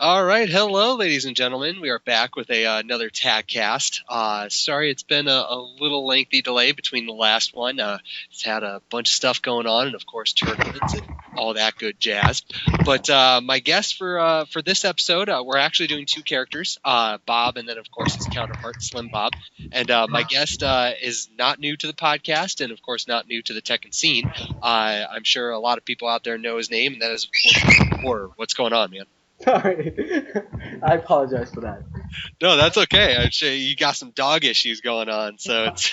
All right, hello, ladies and gentlemen. We are back with another TagCast. Sorry, it's been a little lengthy delay between the last one. It's had a bunch of stuff going on, and of course, tournaments and all that good jazz. But my guest for this episode, we're actually doing two characters, Bob, and then of course his counterpart, Slim Bob. And my guest is not new to the podcast, and of course not new to the Tekken scene. I'm sure a lot of people out there know his name, and that is of course Horror. What's going on, man? Sorry, I apologize for that. No, that's okay. I'd say you got some dog issues going on, so it's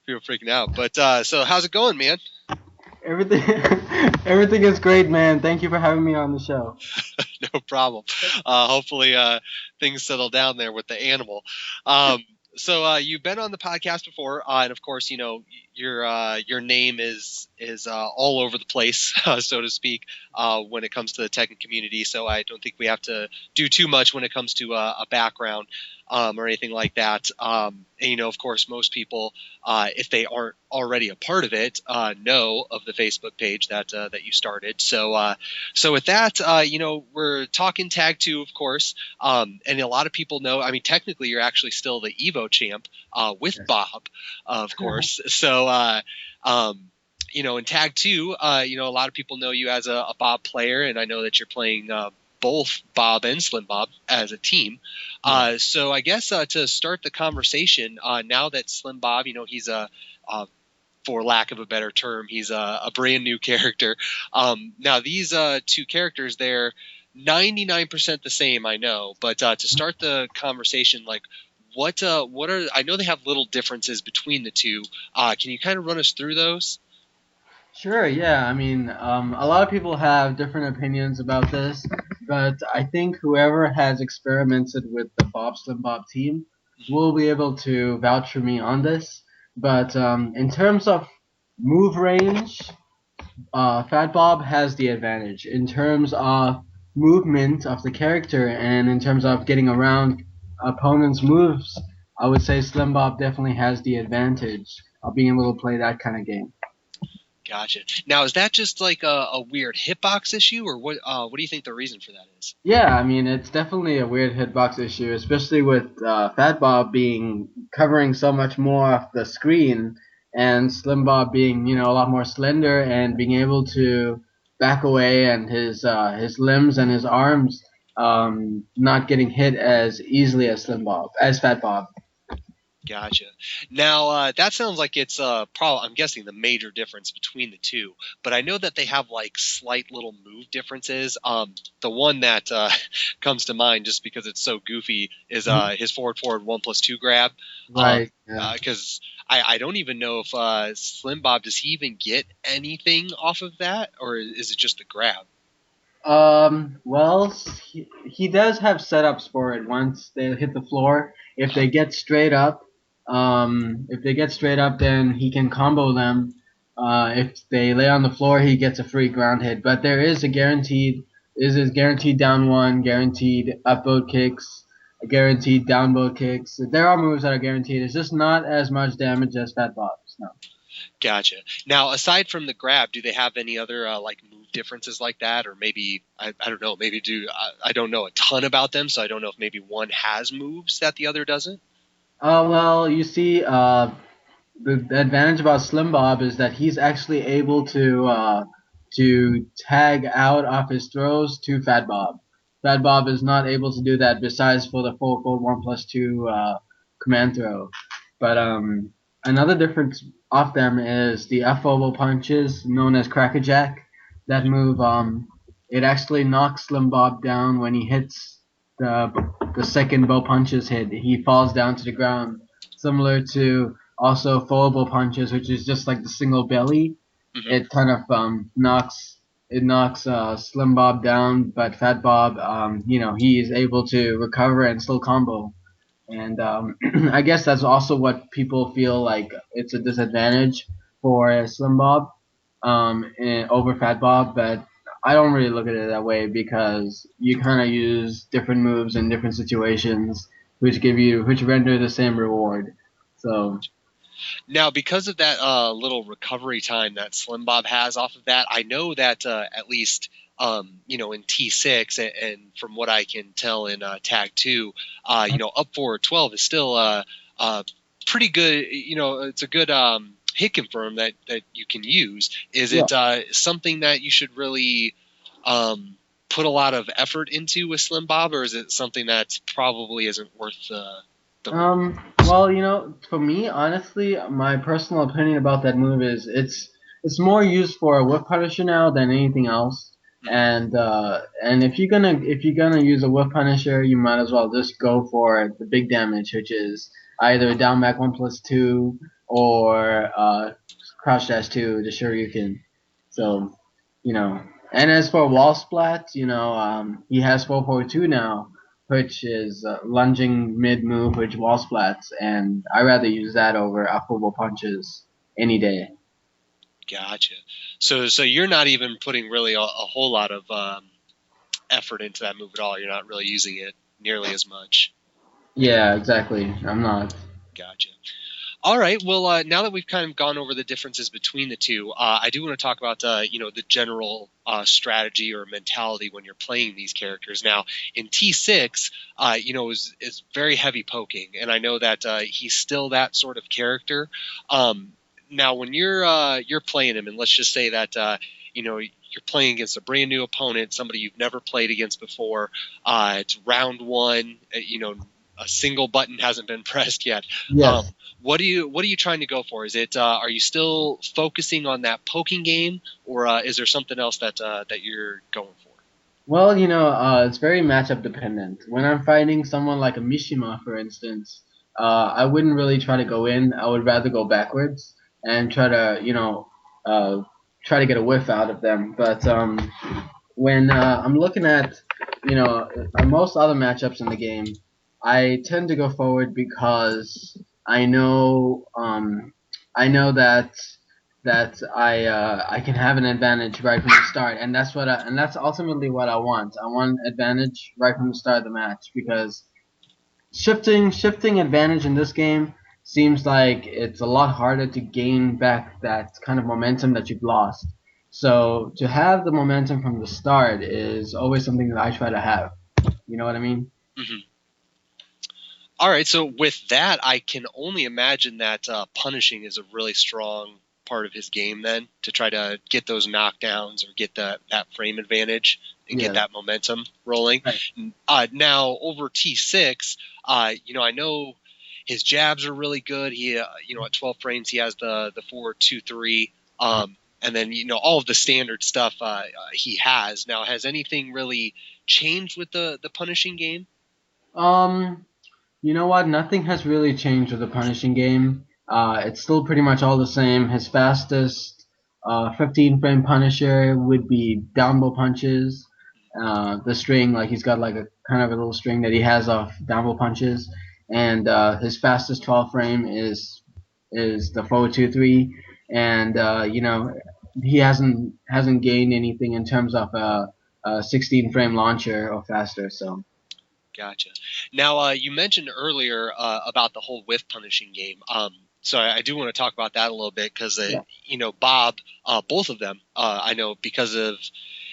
people freaking out. But so how's it going, man? Everything, everything is great, man. Thank you for having me on the show. No problem. Hopefully things settle down there with the animal. So you've been on the podcast before, and of course, you know your name is all over the place, so to speak, when it comes to the Tekken community. So I don't think we have to do too much when it comes to a background or anything like that. And you know, of course, most people, if they aren't already a part of it, know of the Facebook page that you started. So so with that, you know, we're talking Tag 2, of course, and a lot of people know. I mean, technically, you're actually still the Evo champ with Bob, of course. So you know, in Tag 2, you know, a lot of people know you as a Bob player, and I know that you're playing both Bob and Slim Bob as a team. So I guess to start the conversation, now that Slim Bob, you know, he's for lack of a better term, he's a brand new character. Now these two characters, they're 99% the same, I know. But to start the conversation, like what are, I know they have little differences between the two. Can you kind of run us through those? Sure, yeah. I mean, a lot of people have different opinions about this, but I think whoever has experimented with the Bob Slim Bob team will be able to vouch for me on this. But in terms of move range, Fat Bob has the advantage. In terms of movement of the character and in terms of getting around opponents' moves, I would say Slim Bob definitely has the advantage of being able to play that kind of game. Gotcha. Now, is that just like a weird hitbox issue, or what? What do you think the reason for that is? Yeah, I mean it's definitely a weird hitbox issue, especially with Fat Bob being covering so much more of the screen, and Slim Bob being a lot more slender and being able to back away, and his limbs and his arms not getting hit as easily as Fat Bob. Gotcha. Now that sounds like it's probably, I'm guessing, the major difference between the two. But I know that they have like slight little move differences. The one that comes to mind, just because it's so goofy, is his forward 1+2 grab. Right. Yeah. Because I don't even know if Slim Bob, does he even get anything off of that, or is it just the grab? Well, he does have setups for it once they hit the floor. If they get straight up, then he can combo them. If they lay on the floor, he gets a free ground hit. But there is guaranteed down one, guaranteed up boat kicks, guaranteed down boat kicks. There are moves that are guaranteed. It's just not as much damage as Fat Bob's. No. Gotcha. Now, aside from the grab, do they have any other like move differences like that, or maybe I don't know, maybe I don't know a ton about them, so I don't know if maybe one has moves that the other doesn't. Well, you see, the advantage about Slim Bob is that he's actually able to tag out of his throws to Fat Bob. Fat Bob is not able to do that besides for the forward 1+2 command throw. But another difference of them is the F oval punches, known as Crackerjack. That move, it actually knocks Slim Bob down when he hits the second bow punches hit. He falls down to the ground, similar to also foldable punches, which is just like the single belly. Mm-hmm. It kind of knocks Slim Bob down, but Fat Bob, he is able to recover and still combo. And I guess that's also what people feel like it's a disadvantage for Slim Bob over Fat Bob, but I don't really look at it that way because you kind of use different moves in different situations, which render the same reward. So Now, because of that little recovery time that Slim Bob has off of that, I know that at least in T6, and from what I can tell in Tag 2, up forward 12 is still pretty good. It's a good hit confirm that you can use. Is Yeah. it something that you should really put a lot of effort into with Slim Bob, or is it something that probably isn't worth the Well, for me, honestly, my personal opinion about that move is it's more used for a whiff punisher now than anything else. And if you're gonna use a whiff punisher, you might as well just go for the big damage, which is either down back 1+2 or crouch dash 2, the Shoryuken. So, you know. And as for wall splat, he has 442 now, which is lunging mid move, which wall splats, and I rather use that over upward punches any day. Gotcha. So you're not even putting really a whole lot of effort into that move at all. You're not really using it nearly as much. Yeah, exactly. I'm not. Gotcha. All right. Well, now that we've kind of gone over the differences between the two, I do want to talk about the general strategy or mentality when you're playing these characters. Now, in T6, is very heavy poking, and I know that he's still that sort of character. Now, when you're playing him, and let's just say that you're playing against a brand new opponent, somebody you've never played against before. It's round one. A single button hasn't been pressed yet. Yes. What are you trying to go for? Is it are you still focusing on that poking game, or is there something else that you're going for? Well, it's very matchup dependent. When I'm fighting someone like a Mishima, for instance, I wouldn't really try to go in. I would rather go backwards and try to get a whiff out of them. But when I'm looking at, most other matchups in the game, I tend to go forward because I know that I can have an advantage right from the start, and that's ultimately what I want. I want advantage right from the start of the match because shifting advantage in this game seems like it's a lot harder to gain back that kind of momentum that you've lost. So to have the momentum from the start is always something that I try to have. You know what I mean? Mm-hmm. All right. So with that, I can only imagine that punishing is a really strong part of his game. Then to try to get those knockdowns or get that frame advantage and get Yeah. that momentum rolling. Right. Now over T6, I know his jabs are really good. He, at 12 frames, he has the 4-2-3, and then all of the standard stuff he has. Now, has anything really changed with the punishing game? You know what? Nothing has really changed with the punishing game. It's still pretty much all the same. His fastest 15 frame punisher would be downbow punches. The string, like he's got like a kind of a little string that he has off downbow punches, and his fastest 12 frame is the 4-2-3, and he hasn't gained anything in terms of a 16 frame launcher or faster. So. Gotcha. Now, you mentioned earlier about the whole whiff punishing game. So I do want to talk about that a little bit because, Yeah. Bob, both of them, I know because of,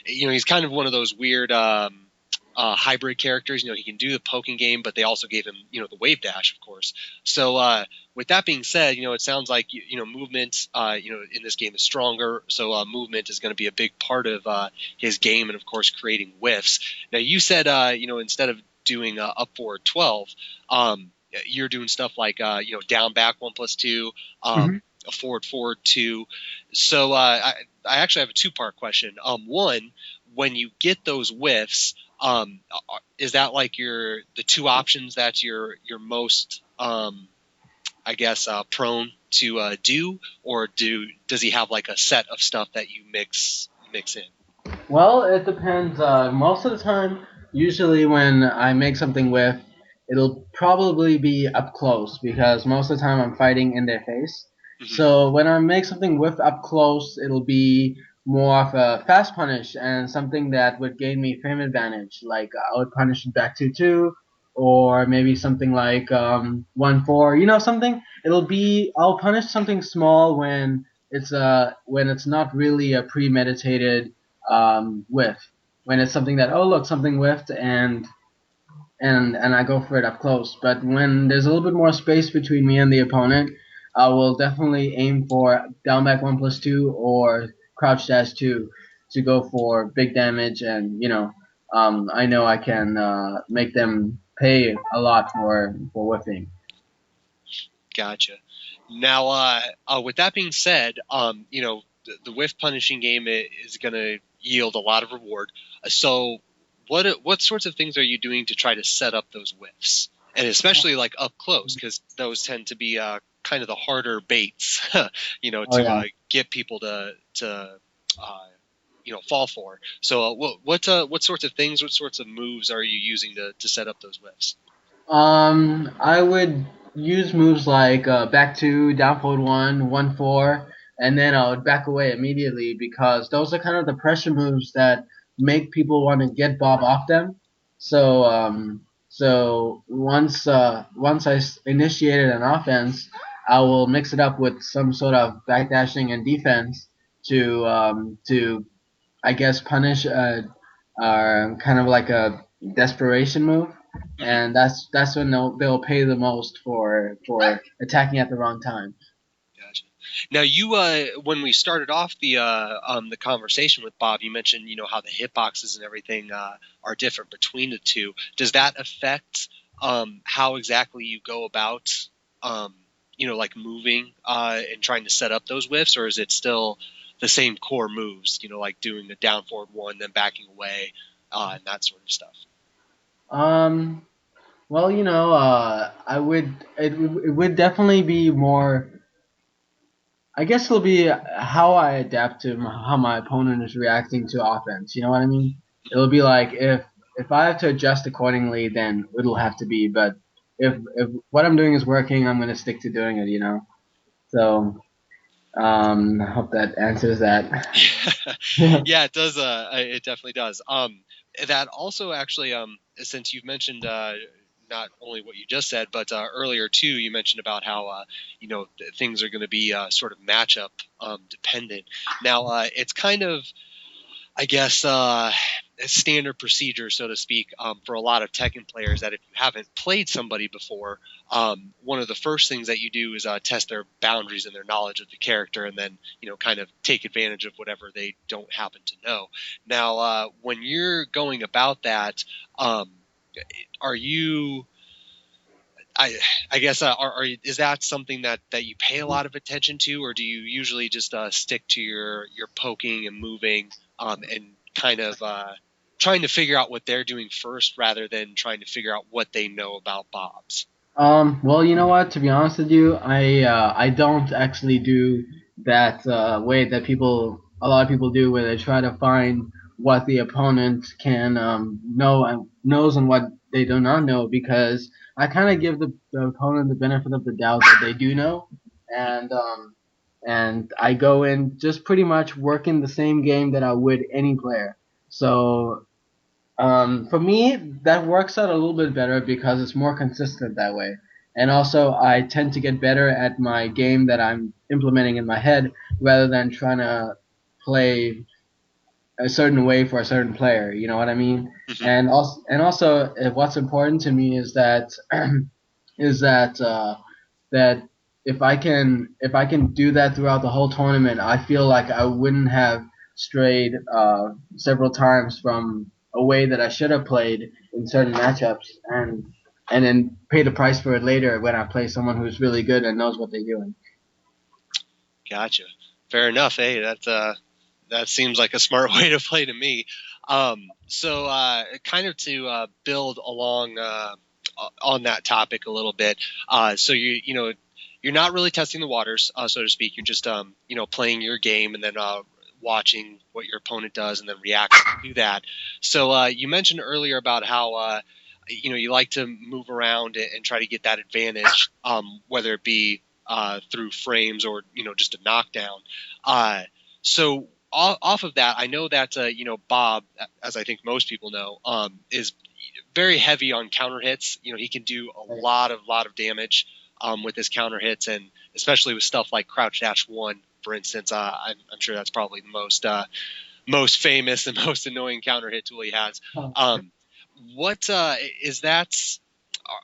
he's kind of one of those weird hybrid characters. He can do the poking game, but they also gave him, the wave dash, of course. So with that being said, it sounds like, movement, in this game is stronger. So movement is going to be a big part of his game and, of course, creating whiffs. Now, you said, instead of doing up forward 12, you're doing stuff like down back 1+2, Mhm. a forward 2. So I actually have a two-part question. One, when you get those whiffs, is that like the two options that you're most I guess prone to do, or does he have like a set of stuff that you mix in? Well, it depends. Most of the time, usually when I make something with, it'll probably be up close because most of the time I'm fighting in their face. Mm-hmm. So when I make something with up close, it'll be more of a fast punish and something that would gain me frame advantage. Like I would punish it back 2-2, or maybe something like 1-4. Something. I'll punish something small when it's not really a premeditated whiff. when it's something that, oh look, something whiffed, and I go for it up close. But when there's a little bit more space between me and the opponent, I will definitely aim for down back 1+2 or crouch dash 2 to go for big damage, and I know I can make them pay a lot for whiffing. Gotcha. Now, with that being said, the whiff punishing game is going to yield a lot of reward. So, what sorts of things are you doing to try to set up those whiffs, and especially like up close, because those tend to be kind of the harder baits, Oh to yeah. get people to fall for. So, what sorts of things, what sorts of moves are you using to set up those whiffs? I would use moves like back two, down forward one, 1-4, and then I would back away immediately because those are kind of the pressure moves that make people want to get Bob off them. So once initiated an offense, I will mix it up with some sort of backdashing and defense to I guess punish kind of like a desperation move, Mhm. and that's when they'll pay the most for attacking at the wrong time. Gotcha. Now, when we started off the conversation with Bob, you mentioned how the hitboxes and everything are different between the two. Does that affect how exactly you go about like moving and trying to set up those whiffs, or is it still the same core moves? Like doing a down forward one, then backing away, and that sort of stuff. Um, well, I would it would definitely be more. I guess it'll be how I adapt to how my opponent is reacting to offense. You know what I mean? It'll be like if I have to adjust accordingly, then it'll have to be. But if what I'm doing is working, I'm gonna stick to doing it. So I hope that answers that. Yeah, it does. It definitely does. That also actually, since you've mentioned not only what you just said, but earlier too, you mentioned about how things are going to be sort of matchup dependent. Now, it's kind of, I guess, a standard procedure, so to speak, for a lot of Tekken players that if you haven't played somebody before, one of the first things that you do is test their boundaries and their knowledge of the character, and then kind of take advantage of whatever they don't happen to know. Now, when you're going about that, um, are you I guess is that something that you pay a lot of attention to, or do you usually just stick to your poking and moving and kind of trying to figure out what they're doing first rather than trying to figure out what they know about Bob's? Well, you know what? To be honest with you, I don't actually do that way that a lot of people do, where they try to find what the opponent can know and knows and what they do not know, because I kind of give the opponent the benefit of the doubt that they do know, and I go in just pretty much working the same game that I would any player. So for me, that works out a little bit better because it's more consistent that way. And also, I tend to get better at my game that I'm implementing in my head rather than trying to play a certain way for a certain player. You know what I mean? Mhm. And also, what's important to me is that is that if I can do that throughout the whole tournament, I feel like I wouldn't have strayed several times from a way that I should have played in certain matchups, and then pay the price for it later when I play someone who's really good and knows what they're doing. Gotcha. Fair enough. Hey, that seems like a smart way to play to me. So, kind of to build along on that topic a little bit. So you're not really testing the waters, so to speak. You're just playing your game and then watching what your opponent does and then reacting to that. So you mentioned earlier about how you like to move around and try to get that advantage, whether it be through frames or just a knockdown. So off of that, I know that Bob, as I think most people know, is very heavy on counter hits. He can do a lot of damage with his counter hits, and especially with stuff like Crouch Dash One, for instance. I'm sure that's probably the most most famous and most annoying counter hit tool he has. Oh. What is that?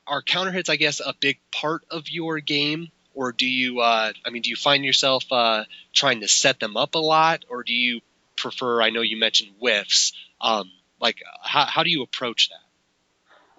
Are counter hits, I guess, a big part of your game, or do you? I mean, do you find yourself trying to set them up a lot, or do you prefer? I know you mentioned whiffs. Like, how do you approach that?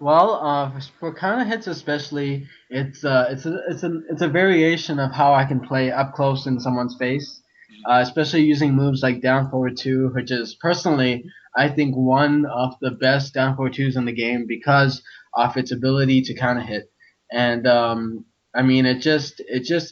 Well, for counter hits especially, it's a variation of how I can play up close in someone's face, especially using moves like down forward two, which is personally I think one of the best down forward twos in the game because of its ability to counter hit, and I mean it just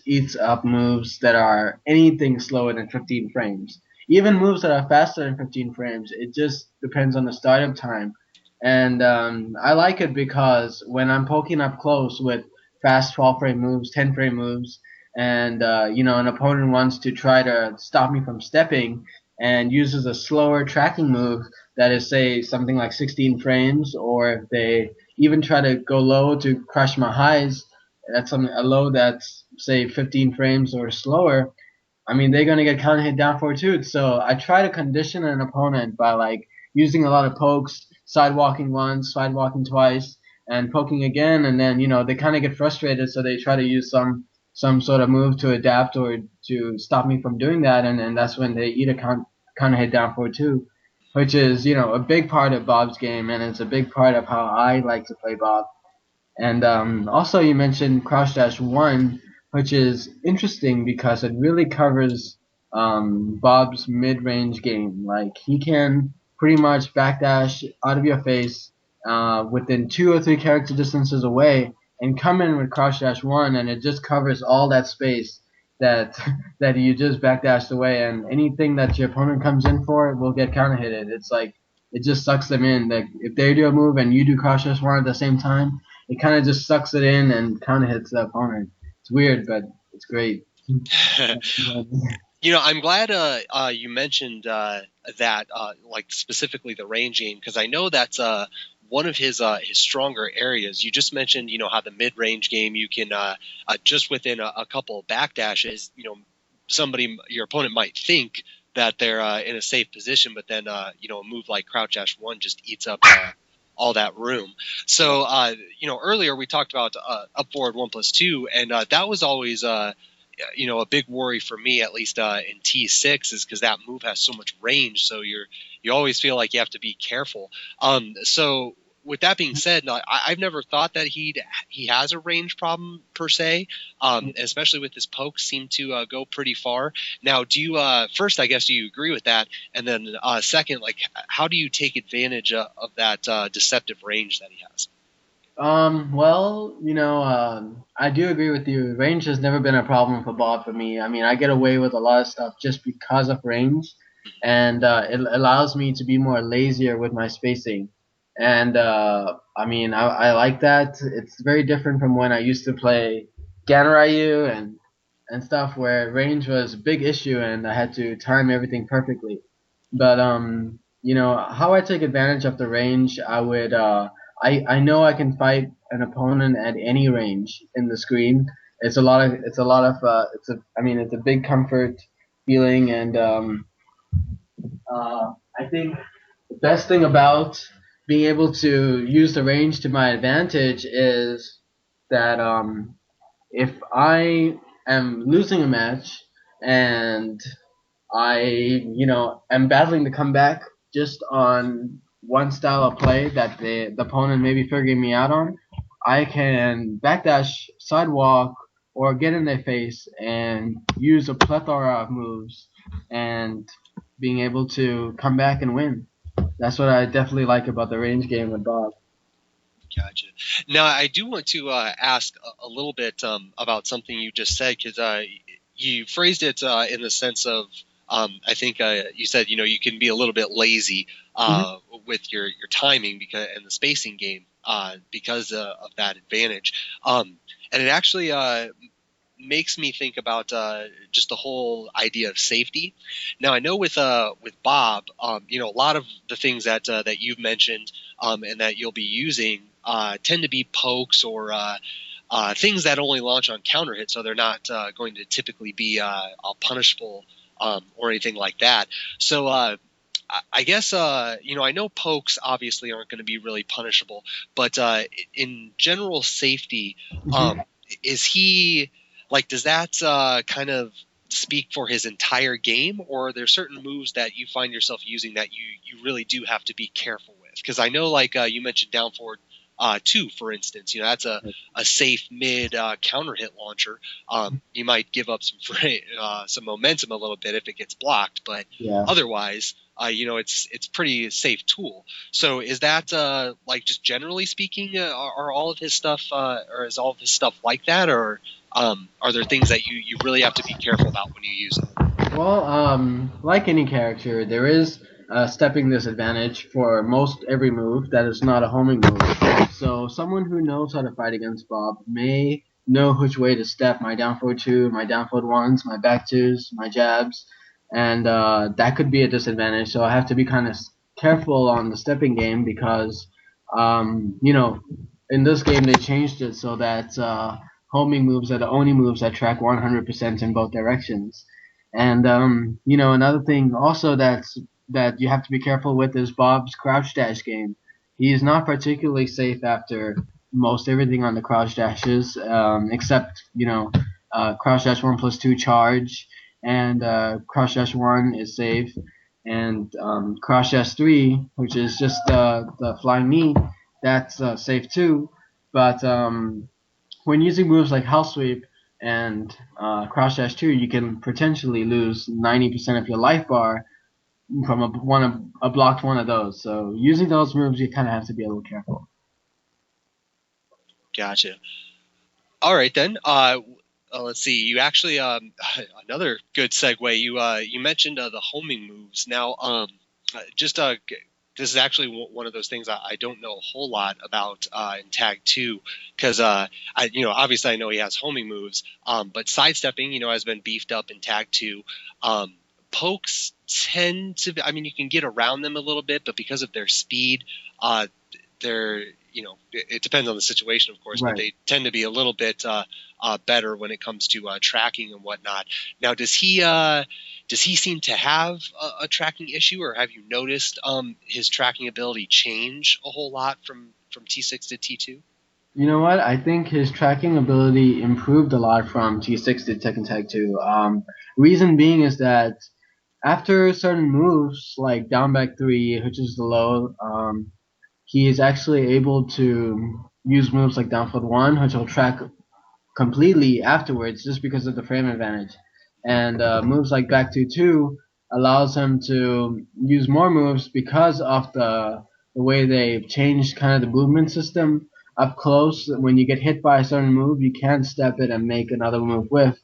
eats up moves that are anything slower than 15 frames. Even moves that are faster than 15 frames, it just depends on the startup time, and I like it because when I'm poking up close with fast 12 frame moves, 10 frame moves, and an opponent wants to try to stop me from stepping and uses a slower tracking move that is, say, something like 16 frames, or if they even try to go low to crush my highs, that's a low that's, say, 15 frames or slower. I mean, they're gonna get counter hit down for too. So I try to condition an opponent by like using a lot of pokes, sidewalking once, sidewalking twice, and poking again, and then they kind of get frustrated, so they try to use some sort of move to adapt or to stop me from doing that, and that's when they eat a counter hit down for too, which is a big part of Bob's game, and it's a big part of how I like to play Bob. And also, you mentioned Crouch Dash 1, which is interesting because it really covers Bob's mid range game. Like, he can pretty much backdash out of your face within 2 or 3 character distances away and come in with Crouch Dash 1, and it just covers all that space that that you just backdashed away. And anything that your opponent comes in for will get counter hitted. It's like, it just sucks them in. Like, if they do a move and you do Crouch Dash 1 at the same time, it kind of just sucks it in and kind of hits the opponent. It's weird, but it's great. I'm glad you mentioned that, like specifically the range game, because I know that's one of his stronger areas. You just mentioned, how the mid range game you can just within a couple of backdashes, your opponent might think that they're in a safe position, but then a move like Crouch Dash One just eats up all that room. So earlier we talked about up forward 1+2, and that was always a big worry for me, at least in T6, is because that move has so much range. So you always feel like you have to be careful. So with that being said, I've never thought that he has a range problem per se, especially with his pokes seem to go pretty far. Now, do you first, I guess, do you agree with that? And then second, like, how do you take advantage of that deceptive range that he has? Well, I do agree with you. Range has never been a problem for Bob for me. I mean, I get away with a lot of stuff just because of range, and it allows me to be more lazier with my spacing. And I mean, I like that. It's very different from when I used to play Ganryu and stuff where range was a big issue and I had to time everything perfectly. But how I take advantage of the range, I know I can fight an opponent at any range in the screen. It's a big comfort feeling, and I think the best thing about being able to use the range to my advantage is that if I am losing a match and I, am battling to come back just on one style of play that the opponent may be figuring me out on, I can backdash, sidewalk, or get in their face and use a plethora of moves and being able to come back and win. That's what I definitely like about the range game with Bob. Gotcha. Now, I do want to ask a little bit about something you just said, because you phrased it in the sense of, I think you said, you can be a little bit lazy Mm-hmm. with your timing because and the spacing game because of that advantage. And it actually makes me think about just the whole idea of safety. Now, I know with Bob, a lot of the things that you've mentioned and that you'll be using tend to be pokes or things that only launch on counter hit, so they're not going to typically be punishable or anything like that. So I guess I know pokes obviously aren't going to be really punishable, but in general safety, Mhm. is he like does that kind of speak for his entire game, or are there certain moves that you find yourself using that you really do have to be careful with? Because I know like you mentioned down forward 2, for instance, that's a safe mid counter hit launcher. You might give up some momentum a little bit if it gets blocked, but Yeah. otherwise, it's pretty safe tool. So is that like just generally speaking, are all of his stuff or is all of his stuff like that, or are there things that you really have to be careful about when you use it? Well, like any character, there is a stepping disadvantage for most every move that is not a homing move. So someone who knows how to fight against Bob may know which way to step my down forward 2, my down forward 1s, my back 2s, my jabs, and that could be a disadvantage. So I have to be kind of careful on the stepping game because, in this game they changed it so that homing moves are the only moves that track 100% in both directions. And another thing also that you have to be careful with is Bob's crouch dash game. He is not particularly safe after most everything on the crouch dashes, except crouch dash 1+2 charge, and crouch dash 1 is safe, and crouch dash 3, which is just the flying knee, that's safe too. But when using moves like House Sweep and Crouch Dash 2, you can potentially lose 90% of your life bar from a blocked one of those. So using those moves, you kind of have to be a little careful. Gotcha. All right then. Let's see. You actually another good segue. You mentioned the homing moves. Now, just this is actually one of those things I don't know a whole lot about in Tag 2 because obviously I know he has homing moves, but sidestepping has been beefed up in Tag 2. Pokes tend to. I mean, you can get around them a little bit, but because of their speed, they're it depends on the situation, of course, but Right. they tend to be a little bit better when it comes to tracking and whatnot. Now, does he seem to have a tracking issue, or have you noticed his tracking ability change a whole lot from T6 to T2? You know what? I think his tracking ability improved a lot from T6 to Tekken Tag 2. Reason being is that after certain moves like down back 3, which is the low, he is actually able to use moves like down forward 1, which will track completely afterwards just because of the frame advantage. And moves like back to 2 allows him to use more moves because of the way they've changed kind of the movement system up close. When you get hit by a certain move, you can't step it and make another move with.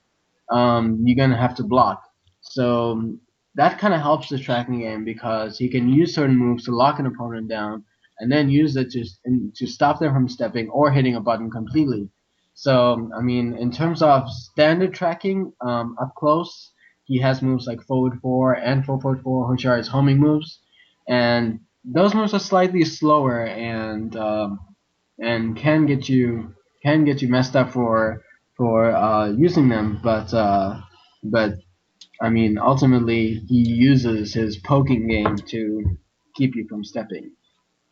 You're going to have to block. So that kind of helps the tracking game because he can use certain moves to lock an opponent down and then use it to stop them from stepping or hitting a button completely. So, I mean, in terms of standard tracking, up close, he has moves like forward 4 and forward 4, which are his homing moves, and those moves are slightly slower and can get you messed up for using them. But I mean, ultimately, he uses his poking game to keep you from stepping.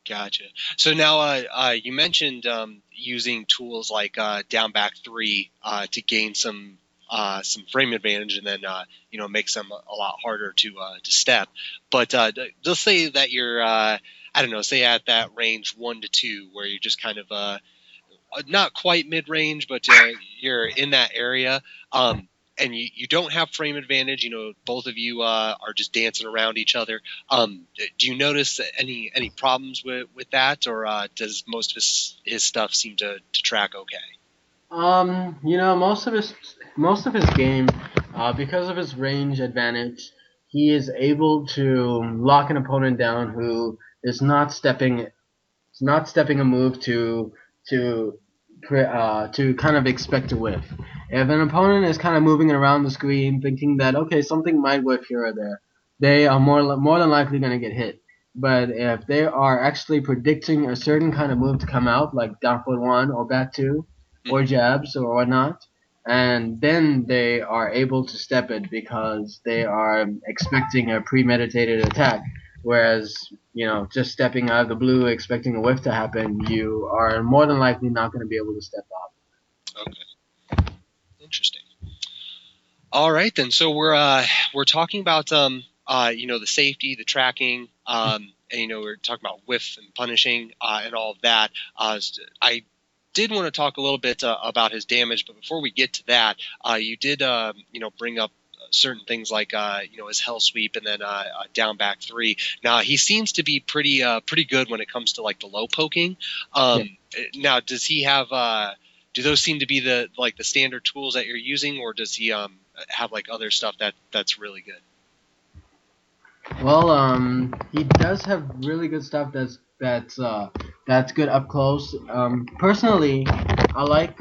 Gotcha. So now, you mentioned using tools like down back 3 to gain some frame advantage, and then makes them a lot harder to step. But let's say that you're I don't know, say at that range 1 to 2, where you're just kind of not quite mid range, but you're in that area. And you don't have frame advantage. Both of you are just dancing around each other. Do you notice any problems with that, or does most of his stuff seem to track okay? Most of his game, because of his range advantage, he is able to lock an opponent down who is not stepping a move to kind of expect to whiff. If an opponent is kind of moving around the screen thinking that okay something might whiff here or there, they are more than likely going to get hit. But if they are actually predicting a certain kind of move to come out, like down forward 1 or back 2, or Hmm. jabs or whatnot, and then they are able to step it because they are expecting a premeditated attack. Whereas, just stepping out of the blue expecting a whiff to happen, you are more than likely not going to be able to step up. Okay. Interesting. All right then. So we're talking about the safety, the tracking, and we're talking about whiff and punishing and all of that. I did want to talk a little bit about his damage, but before we get to that, you did bring up certain things like his hell sweep and then down back 3. Now he seems to be pretty good when it comes to like the low poking. Yeah. Now does he have do those seem to be the standard tools that you're using, or does he have like other stuff that's really good? Well, he does have really good stuff that's good up close. Personally, I like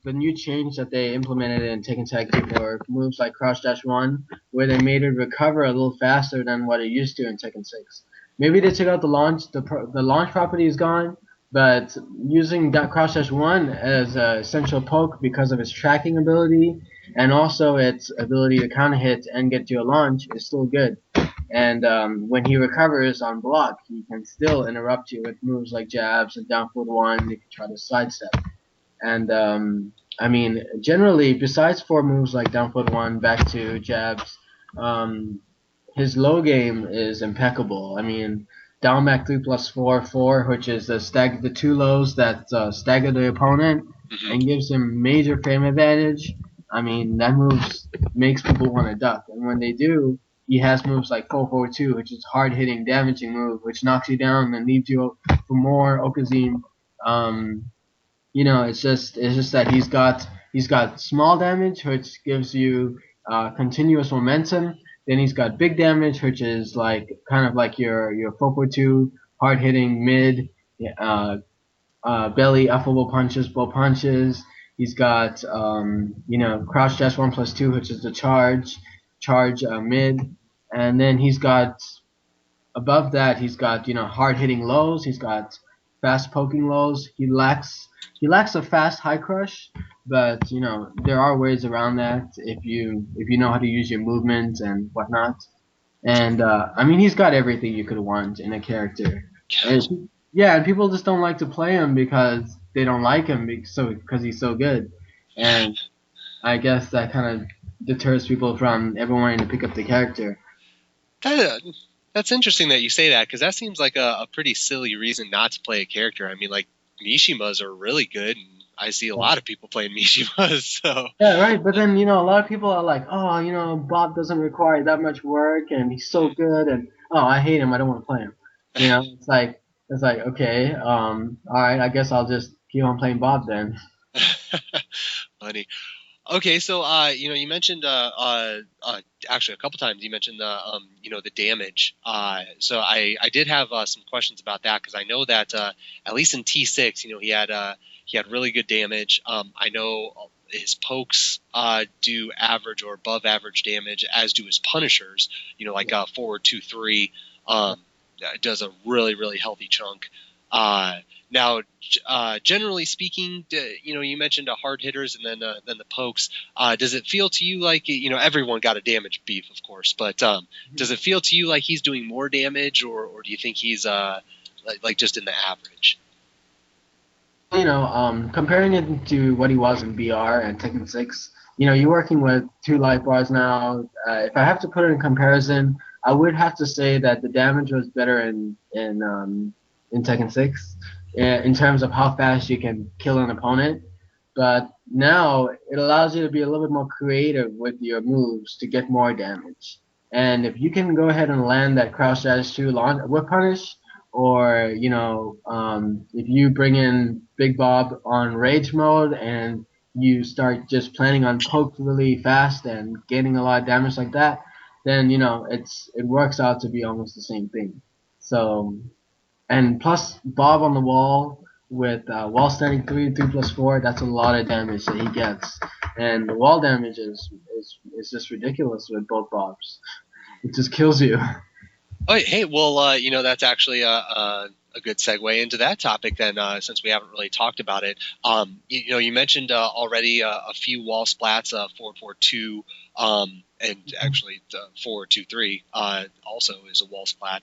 the new change that they implemented in Tekken Tag 2 for moves like Crouch Dash 1, where they made it recover a little faster than what it used to in Tekken 6. Maybe they took out the launch, the launch property is gone, but using that Crouch Dash 1 as an essential poke because of its tracking ability and also its ability to counter hit and get to a launch is still good. And when he recovers on block, he can still interrupt you with moves like jabs and down forward 1. You can try to sidestep. And generally, besides 4 moves like down forward 1, back 2, jabs, his low game is impeccable. I mean, down back 3 plus 4, 4, which is the 2 lows that stagger the opponent and gives him major frame advantage. I mean, that move makes people want to duck. And when they do, he has moves like 4-4-2, which is hard-hitting, damaging move, which knocks you down and leaves you for more Okizeme. It's just that he's got small damage, which gives you continuous momentum. Then he's got big damage, which is like kind of like your 4-4-2, hard-hitting mid, belly, affable punches, blow punches. He's got crouch dash 1 plus 2, which is the charge mid, and then he's got above that he's got hard hitting lows. He's got fast poking lows. He lacks a fast high crush, but there are ways around that if you know how to use your movement and whatnot. And he's got everything you could want in a character. And people just don't like to play him because they don't like him because he's so good. And I guess that kind of deters people from ever wanting to pick up the character. That's interesting that you say that, because that seems like a pretty silly reason not to play a character. I mean, like, Mishimas are really good, and I see a lot of people playing Mishimas. So yeah, right. But then a lot of people are like, oh, Bob doesn't require that much work, and he's so good, and I hate him. I don't want to play him. It's like okay, all right. I guess I'll just keep on playing Bob then. Funny. Okay, so you mentioned actually a couple times you mentioned the damage. So I did have some questions about that, because I know that at least in T6, he had really good damage. I know his pokes do average or above average damage, as do his punishers. Like forward 2-3 does a really healthy chunk. Now, generally speaking, you mentioned hard hitters and then the pokes. Does it feel to you like everyone got a damage beef, of course, but does it feel to you like he's doing more damage, or do you think he's like just in the average? Comparing it to what he was in BR and Tekken 6, you're working with 2 life bars now. If I have to put it in comparison, I would have to say that the damage was better in Tekken 6 in terms of how fast you can kill an opponent. But now it allows you to be a little bit more creative with your moves to get more damage. And if you can go ahead and land that crouch dash 2 whip punish, or if you bring in Big Bob on rage mode and you start just planning on poke really fast and getting a lot of damage like that, then it works out to be almost the same thing. So, and plus Bob on the wall with wall standing 3 plus 4, that's a lot of damage that he gets, and the wall damage is just ridiculous with both Bobs. It just kills you. Oh, hey, well, that's actually a good segue into that topic then, since we haven't really talked about it. You mentioned already a few wall splats, 4-4-2. and actually 4-2-3 also is a wall splat.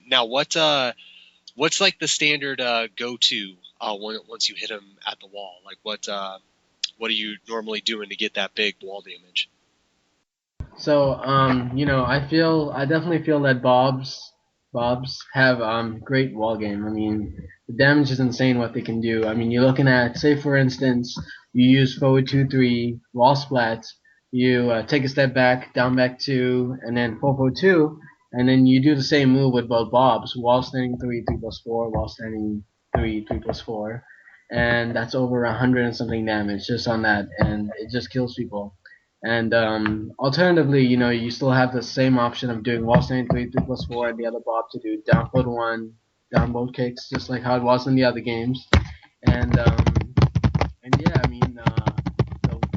Now, what's like the standard go-to once you hit him at the wall? Like what are you normally doing to get that big wall damage? So, I definitely feel that Bobs have great wall game. I mean, the damage is insane what they can do. I mean, you're looking at, say for instance, you use forward 2-3 wall splats. You take a step back, down back 2, and then 4-4-2, and then you do the same move with both Bobs. Wall standing 3+4, wall standing 3+4, and that's over 100 and something damage just on that, and it just kills people. And alternatively, you still have the same option of doing wall standing 3+4, and the other Bob to do down foot 1, down both kicks, just like how it was in the other games. And yeah, I mean,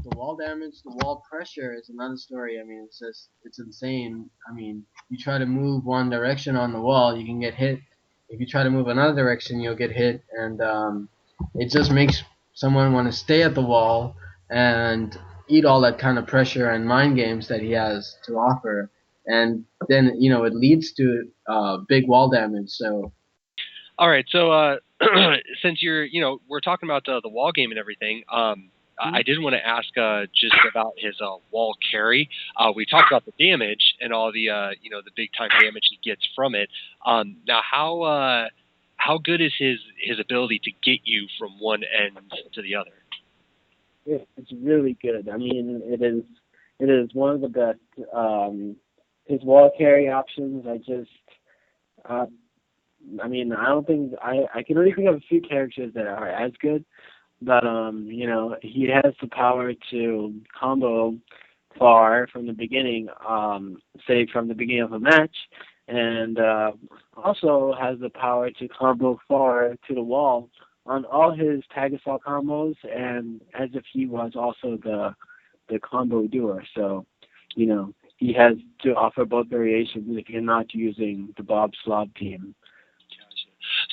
the wall damage, the wall pressure is another story. I mean, it's insane. I mean, you try to move one direction on the wall, you can get hit. If you try to move another direction, you'll get hit, and it just makes someone want to stay at the wall and eat all that kind of pressure and mind games that he has to offer. And then, it leads to big wall damage. So, All right, so since we're talking about the wall game and everything, I did want to ask just about his wall carry. We talked about the damage and all the the big time damage he gets from it. Now, how good is his ability to get you from one end to the other? It's really good. I mean, it is one of the best. His wall carry options. I don't think I can only think of a few characters that are as good, but he has the power to combo far from the beginning, say from the beginning of a match, and also has the power to combo far to the wall on all his tag assault combos, and as if he was also the combo doer. So, he has to offer both variations if you're not using the Bob Slob team.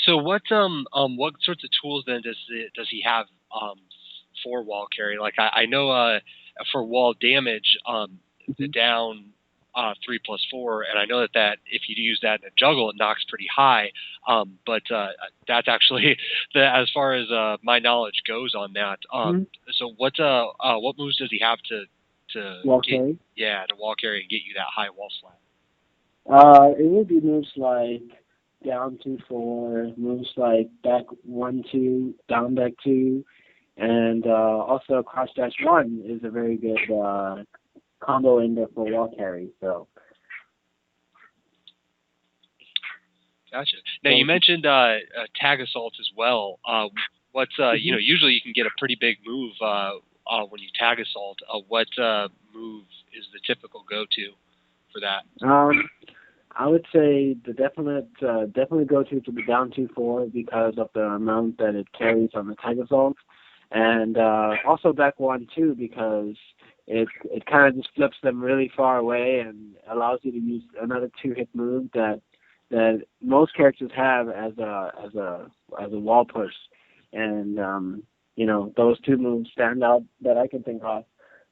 So what sorts of tools then does he have for wall carry? Like I know for wall damage, the down 3+4, and I know that if you use that in a juggle, it knocks pretty high. But that's actually as far as my knowledge goes on that. So what moves does he have to wall carry? Yeah, to wall carry and get you that high wall slap? It would be moves like down 2-4, moves like back 1-2, down back 2, and also cross dash 1 is a very good combo ender for wall carry. So. Gotcha. Now you mentioned tag assault as well. What's usually you can get a pretty big move when you tag assault. What move is the typical go-to for that? I would say the definitely go to the down 2-4 because of the amount that it carries on the tag assault, and also back 1-2 because it kind of just flips them really far away and allows you to use another 2-hit move that most characters have as a wall push, and those two moves stand out that I can think of,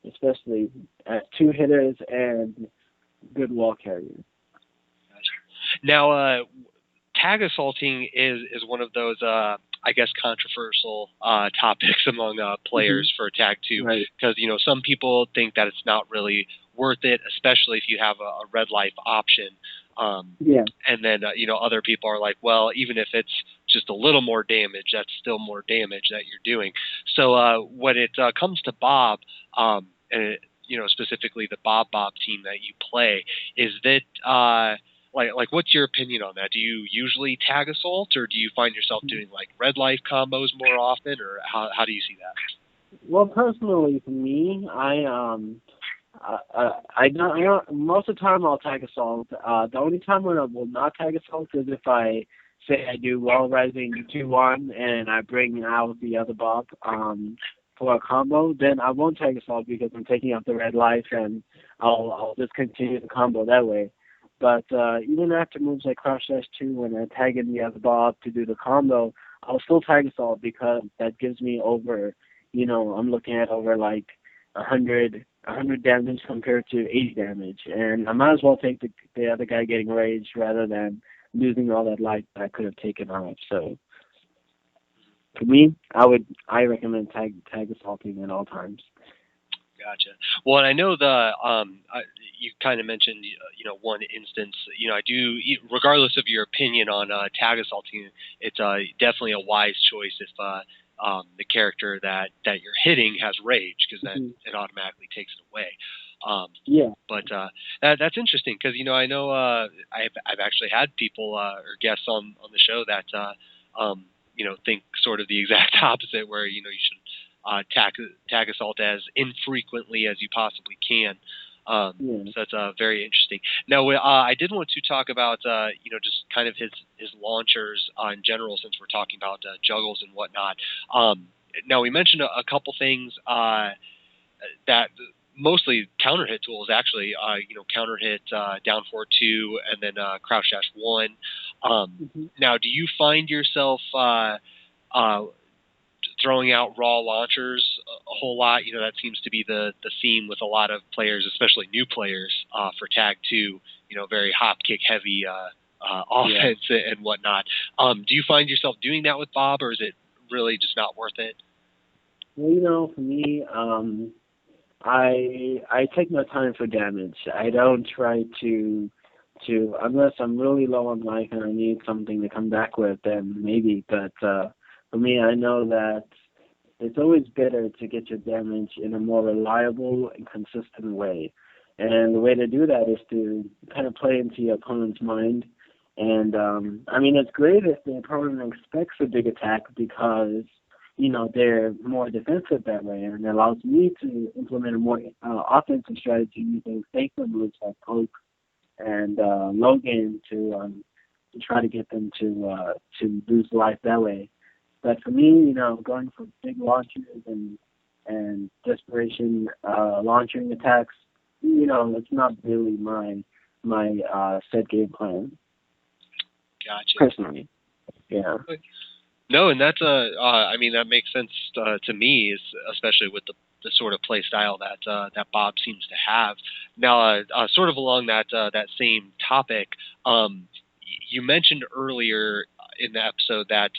especially as 2 hitters and good wall carriers. Now, tag assaulting is one of those, I guess, controversial topics among players for Tag 2, because some people think that it's not really worth it, especially if you have a red life option. And then other people are like, well, even if it's just a little more damage, that's still more damage that you're doing. So when it comes to Bob, and specifically the Bob team that you play, is that like what's your opinion on that? Do you usually tag assault, or do you find yourself doing like red life combos more often, or how do you see that? Well, personally, for me, I don't, most of the time I'll tag assault. The only time when I will not tag assault is if I say I do wall rising 2-1 and I bring out the other Bob for a combo. Then I won't tag assault because I'm taking out the red life, and I'll just continue the combo that way. But even after moves like Crouch Dash 2, when I tag in the other Bob to do the combo, I'll still tag assault because that gives me over, I'm looking at over like 100 100 damage compared to 80 damage, and I might as well take the other guy getting rage rather than losing all that life that I could have taken off. So for me, I recommend tag assaulting at all times. Gotcha. Well, and I know you kind of mentioned, one instance. I do, regardless of your opinion on tag assaulting, it's definitely a wise choice if the character that you're hitting has rage, because then it automatically takes it away. Yeah. But that's interesting, because I know I've actually had people or guests on the show that think sort of the exact opposite, where you should tag assault as infrequently as you possibly can. So that's very interesting. Now, I did want to talk about just kind of his launchers in general, since we're talking about juggles and whatnot. Now, we mentioned a couple things that mostly counter hit tools, actually. Counter hit down 4-2 and then crouch dash 1. Now, do you find yourself throwing out raw launchers a whole lot? That seems to be the theme with a lot of players, especially new players, for Tag 2, very hop kick heavy offense and whatnot. Do you find yourself doing that with Bob, or is it really just not worth it? Well, for me, I take my time for damage. I don't try to unless I'm really low on life and I need something to come back with, then maybe. But for me, I know that it's always better to get your damage in a more reliable and consistent way. And the way to do that is to kind of play into your opponent's mind. And, it's great if the opponent expects a big attack, because, they're more defensive that way. And it allows me to implement a more offensive strategy using safer moves like poke and low game to try to get them to lose life that way. But for me, going for big launchers and desperation launching attacks, it's not really my set game plan. Gotcha. Personally, yeah. No, and that's that makes sense to me, especially with the sort of play style that Bob seems to have. Now, sort of along that same topic, you mentioned earlier in the episode that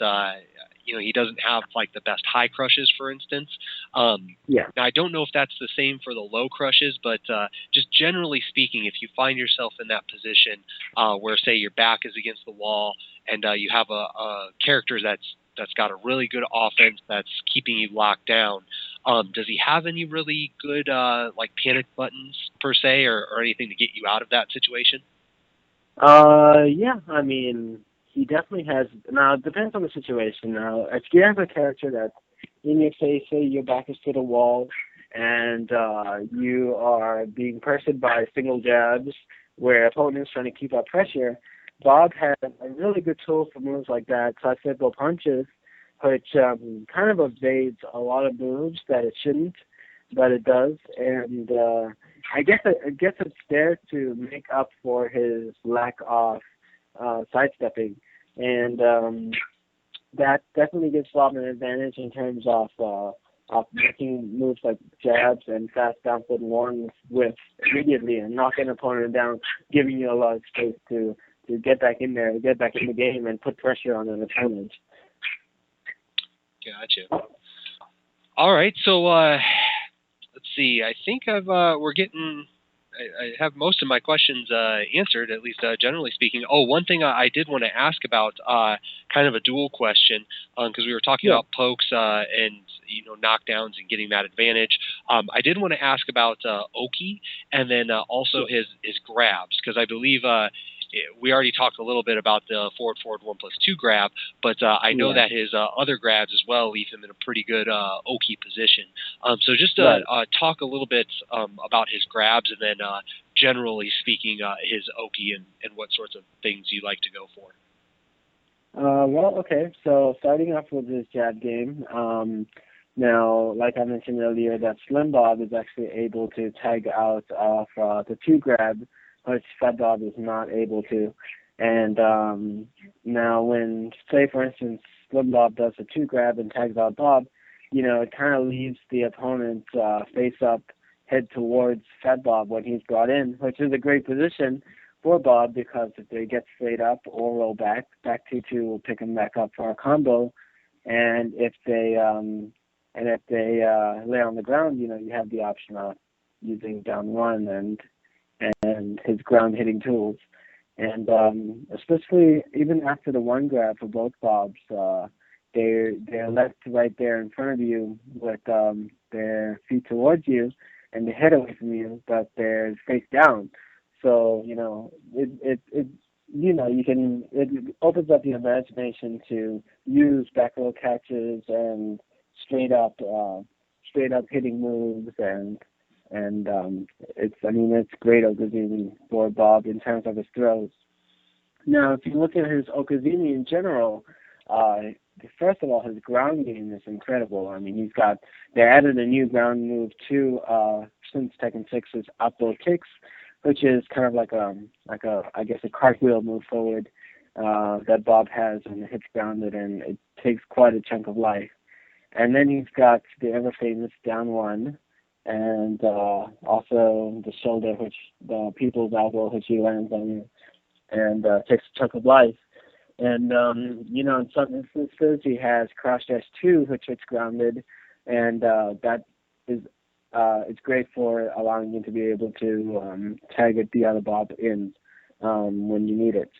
he doesn't have like the best high crushes, for instance. Now, I don't know if that's the same for the low crushes, but just generally speaking, if you find yourself in that position where, say, your back is against the wall and you have a character that's got a really good offense that's keeping you locked down, does he have any really good like panic buttons per se, or anything to get you out of that situation? He definitely has. Now, it depends on the situation. Now, if you have a character that's in your face, say your back is to the wall, and you are being pursued by single jabs where opponents trying to keep up pressure, Bob has a really good tool for moves like that, classical punches, which kind of evades a lot of moves that it shouldn't, but it does. And I guess it's there to make up for his lack of sidestepping, and that definitely gives Bob an advantage in terms of making moves like jabs and fast down foot warns with immediately and knocking an opponent down, giving you a lot of space to get back in there, get back in the game, and put pressure on an opponent. Gotcha. All right, so let's see. I think I have most of my questions answered, at least generally speaking. Oh, one thing I did want to ask about, kind of a dual question, because we were talking about pokes and knockdowns and getting that advantage. I did want to ask about Oki, and then also his grabs, because I believe we already talked a little bit about the forward 1+2 grab, but I know that his other grabs as well leave him in a pretty good Oki position. So just talk a little bit about his grabs, and then generally speaking, his Oki and what sorts of things you like to go for. So starting off with his jab game, now, like I mentioned earlier, that Slim Bob is actually able to tag out of the 2 grab, which Fat Bob is not able to. And now when, say, for instance, Slim Bob does a 2 grab and tags out Bob, it kind of leaves the opponent face up head towards Fat Bob when he's brought in, which is a great position for Bob because if they get straight up or roll back 2-2 will pick him back up for a combo, and if they lay on the ground, you have the option of using down one and his ground hitting tools, and especially even after the one grab for both Bobs, they're left right there in front of you with their feet towards you and the head away from you, but they're face down. So it opens up the imagination to use back row catches and straight up hitting moves, and it's great Okizeme for Bob in terms of his throws. Now, if you look at his Okizeme in general, first of all, his ground game is incredible. I mean, they added a new ground move too since Tekken 6's outdoor kicks, which is kind of like a cartwheel move forward that Bob has and hits grounded, and it takes quite a chunk of life. And then he's got the ever famous down one, and also the shoulder, which the people's elbow, which he lands on you, and takes a chunk of life. And in some instances he has cross dash 2, which hits grounded, and that is it's great for allowing you to be able to tag it the other Bob in when you need it.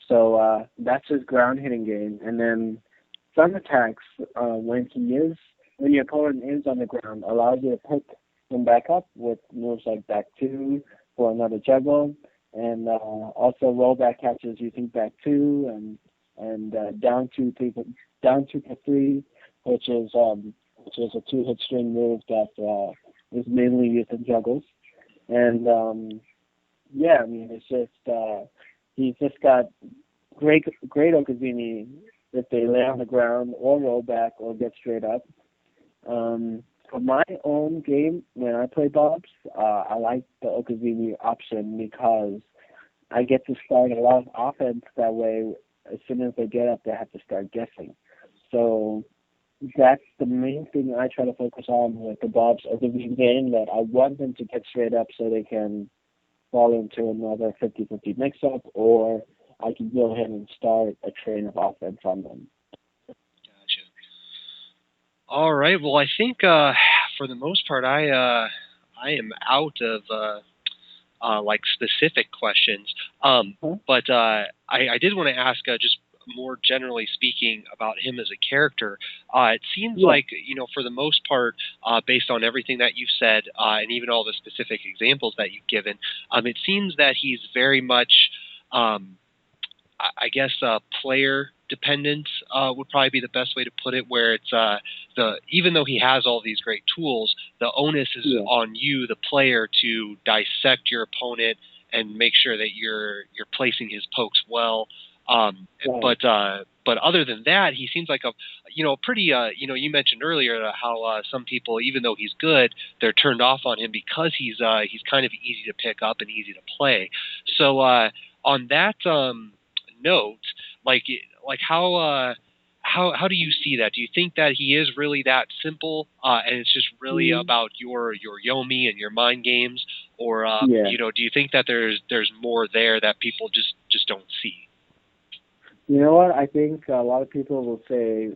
So that's his ground hitting game. And then some attacks, when your opponent is on the ground, allows you to pick him back up with moves like back 2 for another juggle, and also rollback catches using back 2 and down 2 for 3, which is a 2-hit string move that is mainly used in juggles. And it's just he's just got great Okizeme if they lay on the ground or roll back or get straight up. For my own game, when I play Bobs, I like the Okizeme option because I get to start a lot of offense that way. As soon as they get up, they have to start guessing. So that's the main thing I try to focus on with the Bobs Okizeme game, that I want them to get straight up so they can fall into another 50-50 mix-up, or I can go ahead and start a train of offense on them. Gotcha. All right. Well, I think for the most part, I am out of specific questions. But I did want to ask just more generally speaking about him as a character. It seems like, for the most part, based on everything that you've said and even all the specific examples that you've given, it seems that he's very much, player dependent would probably be the best way to put it, where it's even though he has all these great tools, the onus is on you, the player, to dissect your opponent and make sure that you're placing his pokes well. But other than that, he seems like a pretty you mentioned earlier how some people, even though he's good, they're turned off on him because he's kind of easy to pick up and easy to play. So on that note, how do you see that? Do you think that he is really that simple, and it's just really about your Yomi and your mind games, or do you think that there's more there that people just don't see? You know what? I think a lot of people will say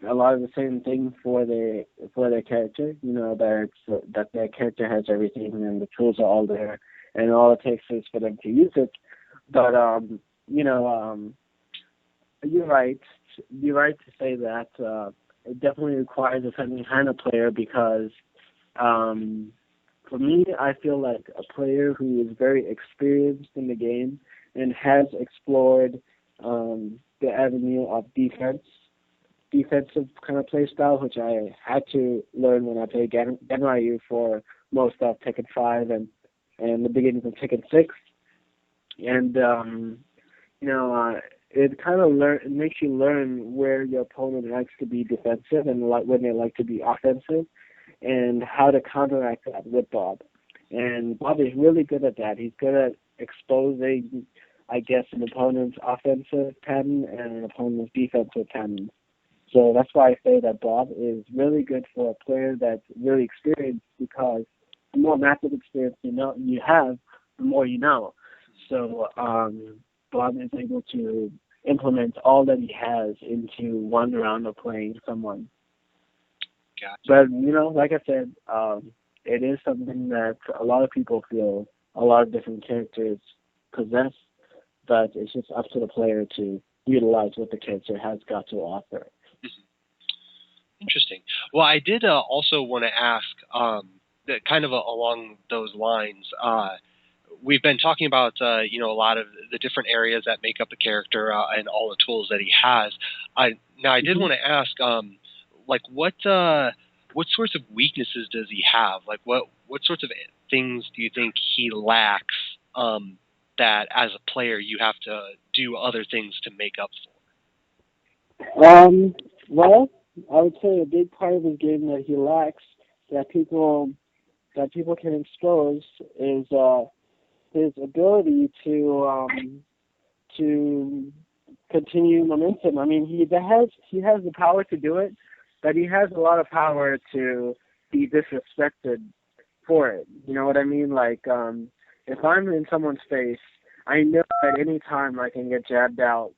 a lot of the same thing for their character. That their character has everything and the tools are all there, and all it takes is for them to use it. But you're right. You're right to say that it definitely requires a certain kind of player, because for me, I feel like a player who is very experienced in the game and has explored the avenue of defensive kind of play style, which I had to learn when I played Genryu for most of Tekken 5 and the beginning of Tekken 6. And it kind of it makes you learn where your opponent likes to be defensive and when they like to be offensive, and how to counteract that with Bob. And Bob is really good at that. He's good at exposing, I guess, an opponent's offensive pattern and an opponent's defensive pattern. So that's why I say that Bob is really good for a player that's really experienced, because the more matchup experience you have, the more you know. So Bob is able to implement all that he has into one round of playing someone. Gotcha. But like I said, it is something that a lot of people feel a lot of different characters possess, but it's just up to the player to utilize what the character has got to offer. Interesting. Well, I did also want to ask, that kind of along those lines. We've been talking about a lot of the different areas that make up the character and all the tools that he has. I did want to ask, like what sorts of weaknesses does he have? Like what sorts of things do you think he lacks that as a player you have to do other things to make up for? Well, I would say a big part of his game that he lacks that people can expose is his ability to continue momentum. I mean, he has the power to do it, but he has a lot of power to be disrespected for it. You know what I mean? Like, if I'm in someone's face, I know at any time I can get jabbed out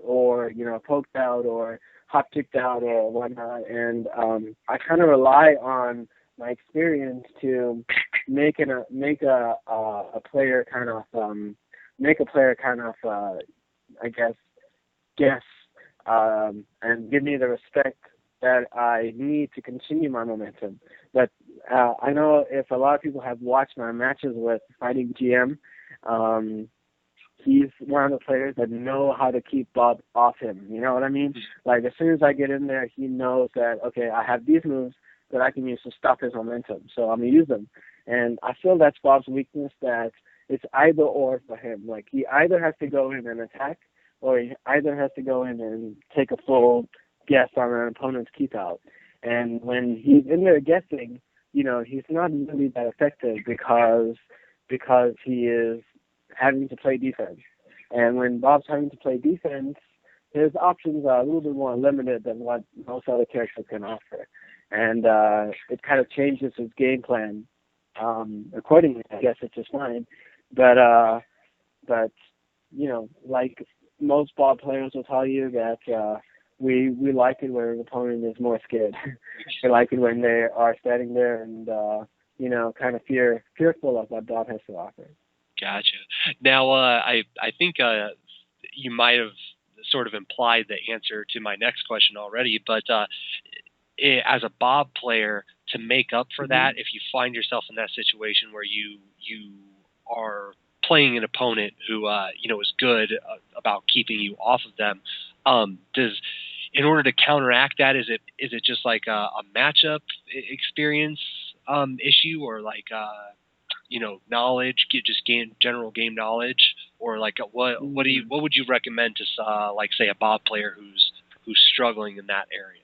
or, poked out or hop kicked out or whatnot. And I kind of rely on my experience to make a player kind of I guess and give me the respect that I need to continue my momentum. But I know if a lot of people have watched my matches with Fighting GM, he's one of the players that know how to keep Bob off him. You know what I mean? Like, as soon as I get in there, he knows that, okay, I have these moves that I can use to stop his momentum, so I'm going to use them. And I feel that's Bob's weakness, that it's either or for him. Like, he either has to go in and attack, or he either has to go in and take a full guess on an opponent's keep out. And when he's in there guessing, he's not really that effective because he is having to play defense. And when Bob's having to play defense, his options are a little bit more limited than what most other characters can offer. And it kind of changes his game plan accordingly, I guess, which is fine. But like most Bob players will tell you that we like it when an opponent is more scared. We like it when they are standing there and kind of fearful of what Bob has to offer. Gotcha. Now, I think you might have sort of implied the answer to my next question already, but as a Bob player, to make up for that, if you find yourself in that situation where you are playing an opponent who is good about keeping you off of them, in order to counteract that, is it just like a matchup experience issue, or like knowledge, general game knowledge, or like what would you recommend to like say a Bob player who's struggling in that area?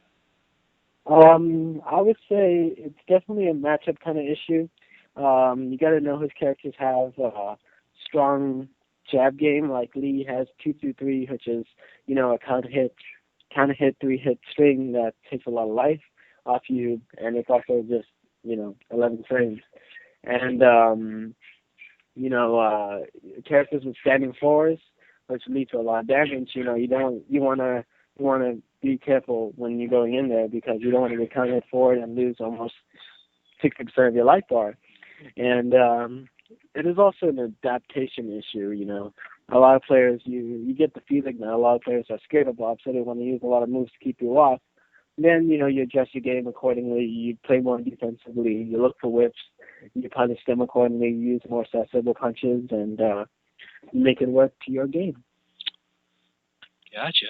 I would say it's definitely a matchup kind of issue. You got to know his characters have a strong jab game. Like Lee has 2-2-3, which is a counter hit 3-hit string that takes a lot of life off you, and it's also just 11 frames. And characters with standing fours, which lead to a lot of damage. You want to be careful when you're going in there, because you don't want to get countered forward and lose almost 60% of your life bar. And it is also an adaptation issue. A lot of players, you get the feeling that a lot of players are scared of Bob, so they want to use a lot of moves to keep you off. Then, you adjust your game accordingly. You play more defensively. You look for whiffs. You punish them accordingly. You use more accessible punches and make it work to your game. Gotcha.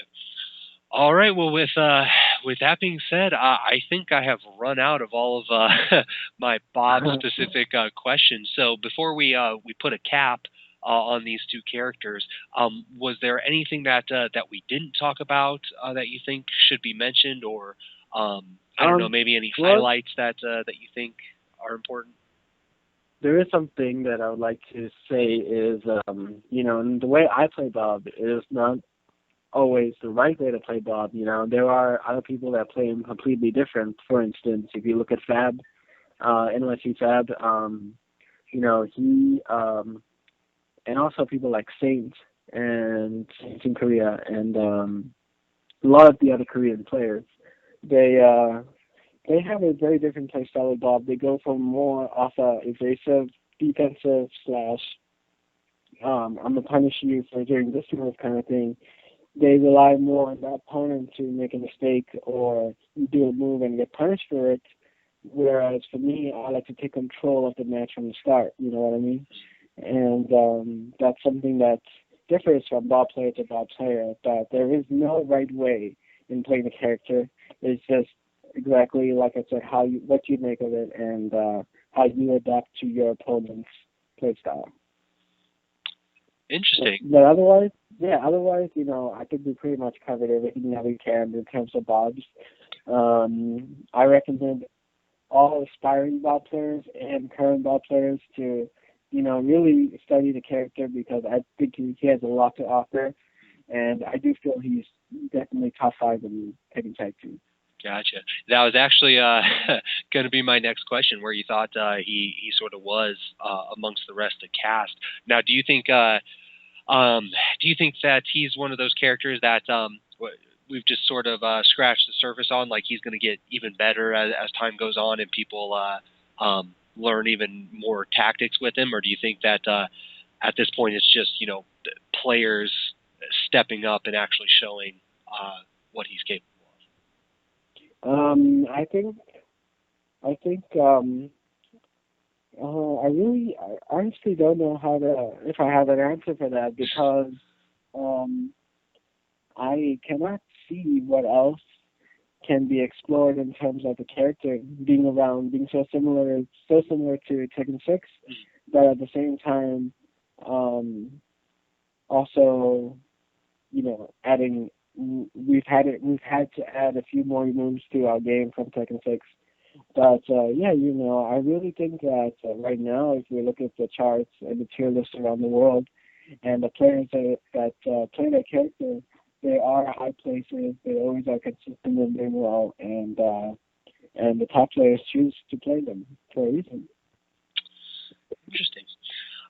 All right. Well, with that being said, I think I have run out of all of my Bob-specific questions. So before we put a cap on these two characters, was there anything that we didn't talk about that you think should be mentioned, or I don't know, maybe any highlights that you think are important? There is something that I would like to say is, the way I play Bob is not always the right way to play Bob. There are other people that play him completely different. For instance, if you look at Fab, NYC Fab. You know, he and also people like Saint and Saints in Korea and a lot of the other Korean players. They have a very different play style of Bob. They go for more off a evasive defensive slash I'm gonna punish you for doing this move kind of thing. They rely more on the opponent to make a mistake or do a move and get punished for it. Whereas for me, I like to take control of the match from the start. You know what I mean? And that's something that differs from Bob player to Bob player. That there is no right way in playing the character. It's just exactly like I said, what you make of it and how you adapt to your opponent's play style. Interesting. But otherwise, you know, I think we pretty much covered everything that we can in terms of Bobs. I recommend all aspiring Bob players and current Bob players to, you know, really study the character because I think he has a lot to offer, and I do feel he's definitely top 5 in Tekken Tag 2. Gotcha. That was actually going to be my next question, where you thought he sort of was amongst the rest of the cast. Now, do you think that he's one of those characters that we've just sort of scratched the surface on, like he's going to get even better as time goes on and people learn even more tactics with him, or do you think that at this point it's just, you know, players stepping up and actually showing what he's capable of? I honestly don't know if I have an answer for that because I cannot see what else can be explored in terms of the character being so similar to Tekken 6, but at the same time, also, you know, we've had to add a few more moves to our game from Tekken 6. But yeah, you know, I really think that right now, if we look at the charts and the tier list around the world, and the players that play their character, they are high places. They always are consistent and doing well, and the top players choose to play them for a reason. Interesting.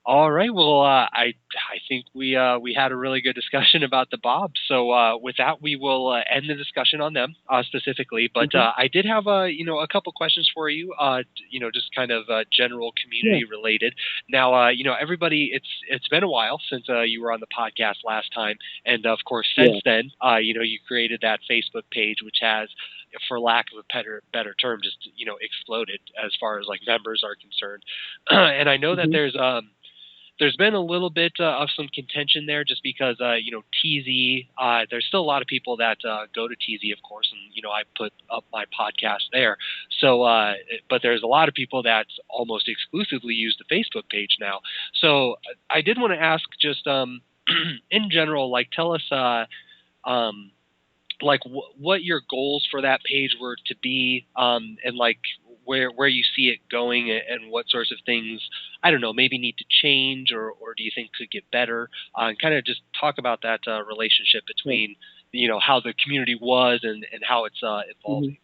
All right. Well, I think we had a really good discussion about the Bobs. So with that, we will end the discussion on them specifically. But I did have a couple questions for you. Just kind of general community related. Now, everybody, it's been a while since you were on the podcast last time, and of course, since then, you created that Facebook page, which has, for lack of a better term, just exploded as far as like members are concerned. And I know that there's been a little bit of some contention there just because, TZ, there's still a lot of people that go to TZ, of course, and, I put up my podcast there. So, but there's a lot of people that almost exclusively use the Facebook page now. So I did want to ask just in general, like, tell us what your goals for that page were to be, and like where you see it going and what sorts of things, I don't know, maybe need to change or do you think could get better, and kind of just talk about that relationship between, how the community was and how it's evolving.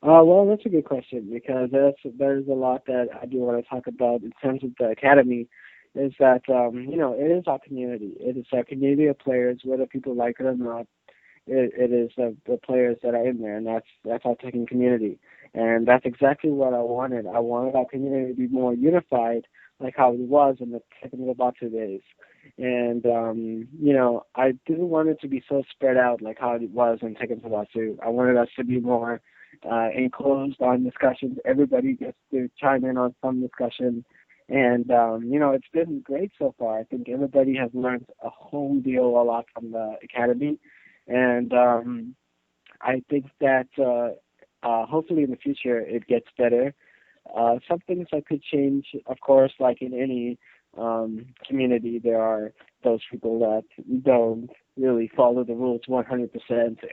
Well, that's a good question because there's a lot that I do want to talk about in terms of the academy. Is that it is our community. It is our community of players, whether people like it or not. It is the players that are in there, and that's our Tekken community. And that's exactly what I wanted. I wanted our community to be more unified, like how it was in the Tekken Roboto days. And I didn't want it to be so spread out like how it was in Tekken Roboto. I wanted us to be more enclosed on discussions. Everybody gets to chime in on some discussion. And, it's been great so far. I think everybody has learned a lot from the academy. And I think that hopefully in the future it gets better. Some things that could change, of course, like in any community, there are those people that don't really follow the rules 100%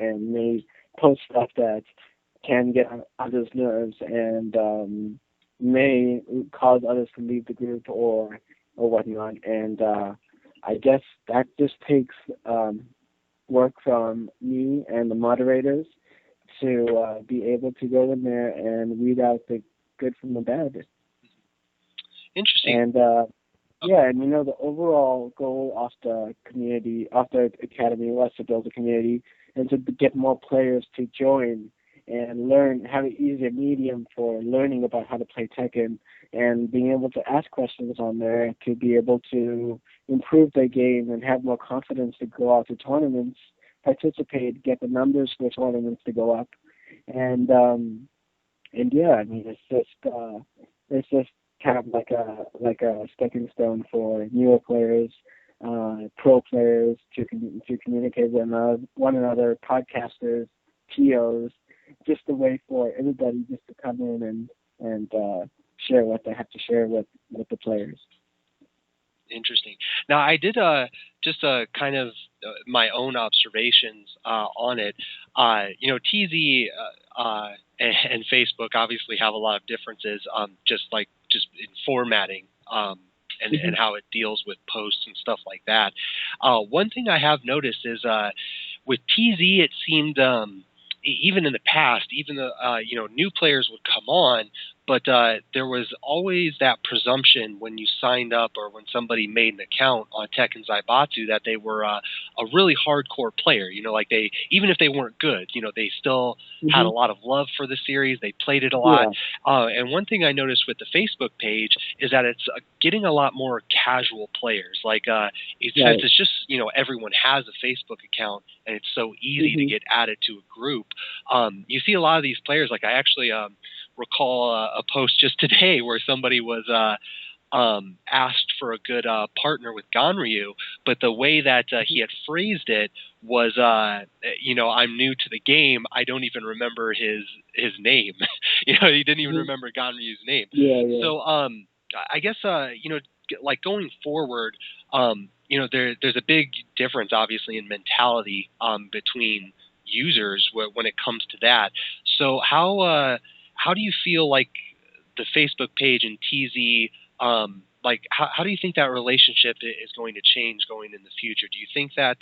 and may post stuff that can get on others' nerves and may cause others to leave the group or whatnot. And I guess that just takes work from me and the moderators to be able to go in there and weed out the good from the bad. Interesting. And yeah, and the overall goal of the community, of the academy, was to build a community and to get more players to join and learn, have an easier medium for learning about how to play Tekken and being able to ask questions on there to be able to improve their game and have more confidence to go out to tournaments, participate, get the numbers for tournaments to go up. And yeah, I mean, it's just kind of like a stepping stone for newer players, pro players to communicate with one another, podcasters, TOs, just a way for everybody just to come in and share what they have to share with the players. Interesting. Now, I did just kind of my own observations on it. TZ and Facebook obviously have a lot of differences, just in formatting and how it deals with posts and stuff like that. One thing I have noticed is with TZ, it seemed even in the past, even the new players would come on, but there was always that presumption when you signed up or when somebody made an account on Tekken Zaibatsu that they were a really hardcore player. Like even if they weren't good, they still had a lot of love for the series. They played it a lot. Yeah. And one thing I noticed with the Facebook page is that it's getting a lot more casual players. Like since it's just everyone has a Facebook account and it's so easy to get added to a group. You see a lot of these players. Like I actually recall a post just today where somebody was asked for a good partner with Ganryu, but the way that he had phrased it was, I'm new to the game. I don't even remember his name. He didn't even remember Ganryu's name. Yeah. So I guess like going forward, there's a big difference, obviously, in mentality between users when it comes to that. So how do you feel like the Facebook page and TZ, how do you think that relationship is going to change going in the future? Do you think that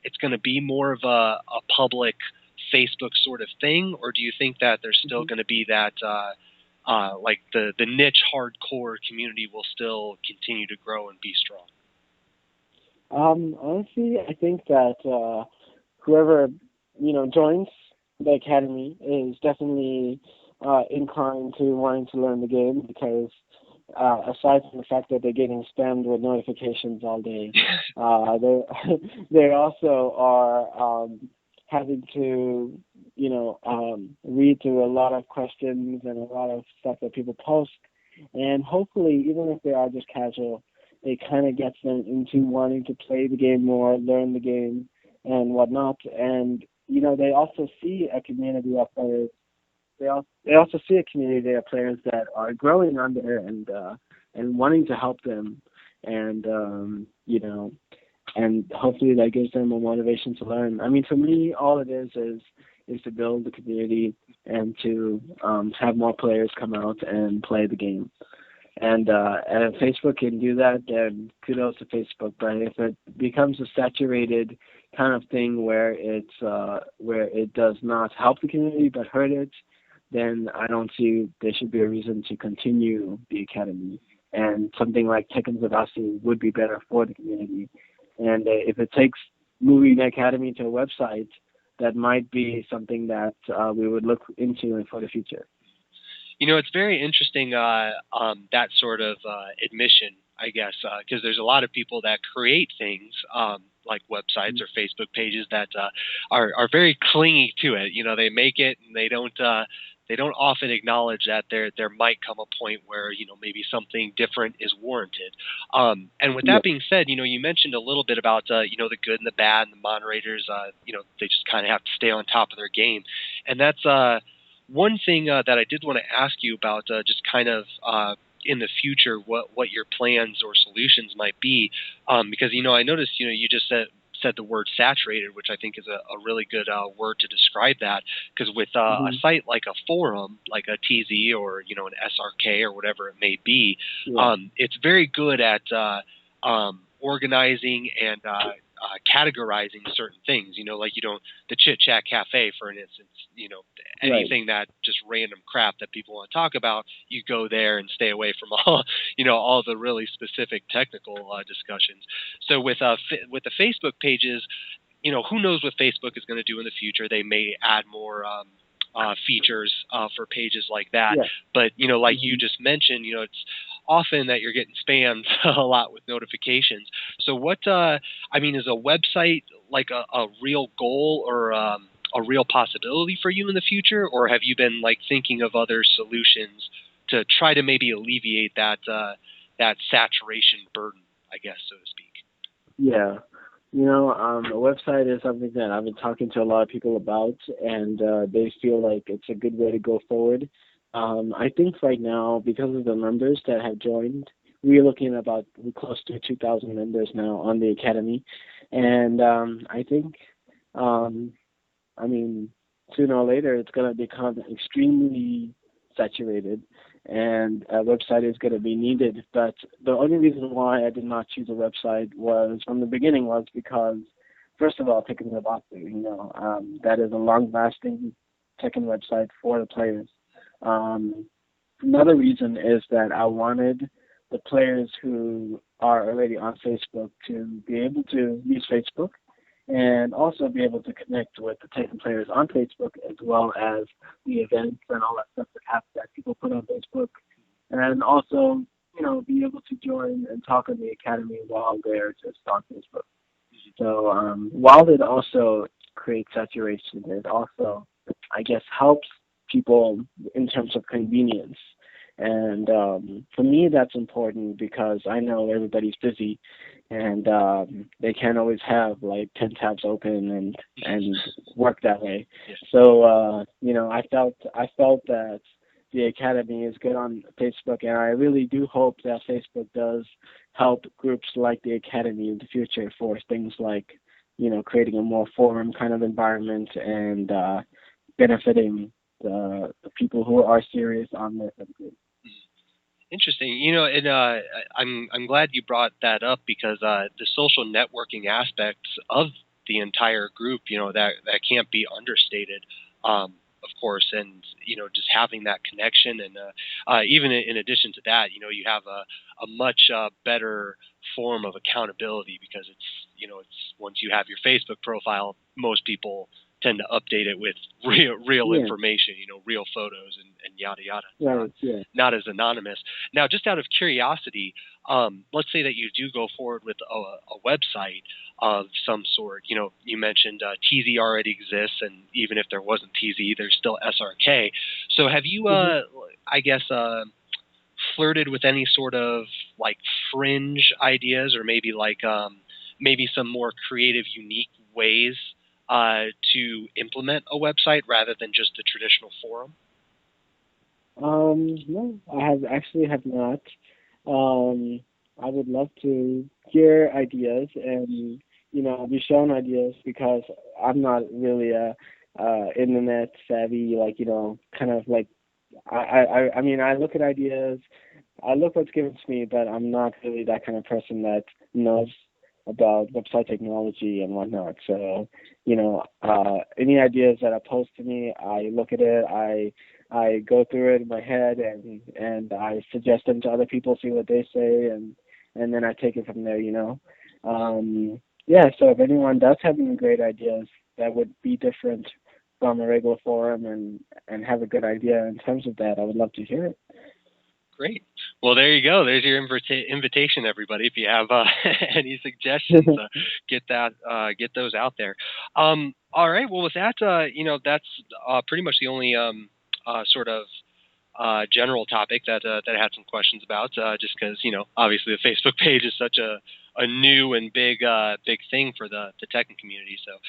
it's going to be more of a public Facebook sort of thing, or do you think that there's still going to be that the niche hardcore community will still continue to grow and be strong? Honestly, I think that whoever joins the academy is definitely inclined to wanting to learn the game, because aside from the fact that they're getting spammed with notifications all day, they also are having to read through a lot of questions and a lot of stuff that people post, and hopefully, even if they are just casual, it kind of gets them into wanting to play the game more, learn the game, and whatnot. And they also see a community of players. They also see a community of players that are growing on there and wanting to help them, and and hopefully that gives them a motivation to learn. I mean, for me, all it is to build the community and to have more players come out and play the game. And if Facebook can do that, then kudos to Facebook. But if it becomes a saturated kind of thing where it does not help the community but hurt it, then I don't see there should be a reason to continue the academy. And something like Tekken Zaibatsu would be better for the community. And if it takes moving the academy to a website, that might be something that we would look into for the future. It's very interesting, that sort of admission, I guess, because there's a lot of people that create things like websites or Facebook pages that are very clingy to it. They make it and they don't often acknowledge that there might come a point where maybe something different is warranted. And with that being said, you mentioned a little bit about the good and the bad, and the moderators. They just kind of have to stay on top of their game, and that's one thing that I did want to ask you about, just kind of in the future, what your plans or solutions might be, because I noticed you just said the word saturated, which I think is a really good word to describe that, because with a site like a forum, like a TZ or an SRK or whatever it may be, it's very good at organizing and categorizing certain things. Like the Chit Chat Cafe, for instance. Anything that just random crap that people want to talk about, you go there and stay away from all all the really specific technical discussions. So with the Facebook pages, who knows what Facebook is going to do in the future? They may add more features for pages like that. Yeah. But, like you just mentioned, it's often that you're getting spammed a lot with notifications. So what, is a website like a real goal or a real possibility for you in the future? Or have you been like thinking of other solutions to try to maybe alleviate that saturation burden, I guess, so to speak? Yeah. A website is something that I've been talking to a lot of people about, and they feel like it's a good way to go forward. I think right now, because of the members that have joined, we're looking at about close to 2,000 members now on the Academy. And I think, sooner or later, it's going to become extremely saturated, and a website is going to be needed. But the only reason why I did not choose a website from the beginning was because, first of all, Tekken Zabatsu, that is a long-lasting Tekken website for the players. Another reason is that I wanted the players who are already on Facebook to be able to use Facebook and also be able to connect with the Tekken players on Facebook, as well as the events and all that stuff that people put on Facebook, and also, be able to join and talk on the Academy while they're just on Facebook. So while it also creates saturation, it also, I guess, helps people in terms of convenience. And for me, that's important because I know everybody's busy, and they can't always have like 10 tabs open and work that way. So I felt that the Academy is good on Facebook, and I really do hope that Facebook does help groups like the Academy in the future for things like creating a more forum kind of environment and benefiting the people who are serious on this group. Interesting. And I'm glad you brought that up because the social networking aspects of the entire group, that can't be understated, of course, and just having that connection, and even in addition to that, you have a much better form of accountability because it's once you have your Facebook profile, most people tend to update it with real information, real photos and yada yada. Right, not as anonymous. Now, just out of curiosity, let's say that you do go forward with a website of some sort. You mentioned TZ already exists, and even if there wasn't TZ, there's still SRK. So have you, flirted with any sort of like fringe ideas, or maybe maybe some more creative, unique ways to implement a website rather than just a traditional forum? No, I have not. I would love to hear ideas and be shown ideas because I'm not really a internet savvy, kind of like I look at ideas, I look what's given to me, but I'm not really that kind of person that knows about website technology and whatnot. So, any ideas that are posed to me, I look at it, I go through it in my head, and I suggest them to other people, see what they say, and then I take it from there. So if anyone does have any great ideas that would be different from a regular forum and have a good idea in terms of that, I would love to hear it. Great. Well, there you go. There's your invitation, everybody. If you have any suggestions, get those out there. All right. Well, with that, that's pretty much the only sort of general topic that I had some questions about. Just because obviously the Facebook page is such a new and big thing for the Tekken community. So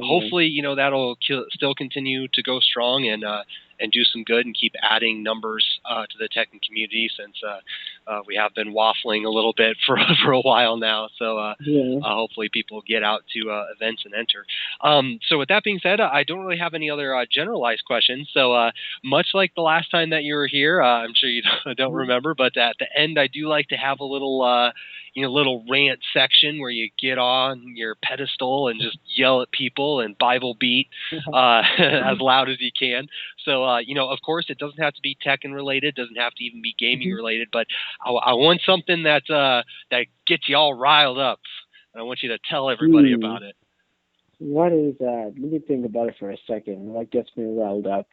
hopefully that'll still continue to go strong and do some good and keep adding numbers to the Tekken community, since we have been waffling a little bit for a while now. So hopefully people get out to events and enter. So with that being said, I don't really have any other generalized questions. So much like the last time that you were here, I'm sure you don't remember, but at the end I do like to have a little little rant section where you get on your pedestal and just yell at people and Bible beat as loud as you can. So, of course, it doesn't have to be Tekken related, doesn't have to even be gaming related, but I want something that gets you all riled up. And I want you to tell everybody about it. What is that? Let me think about it for a second. What gets me riled up?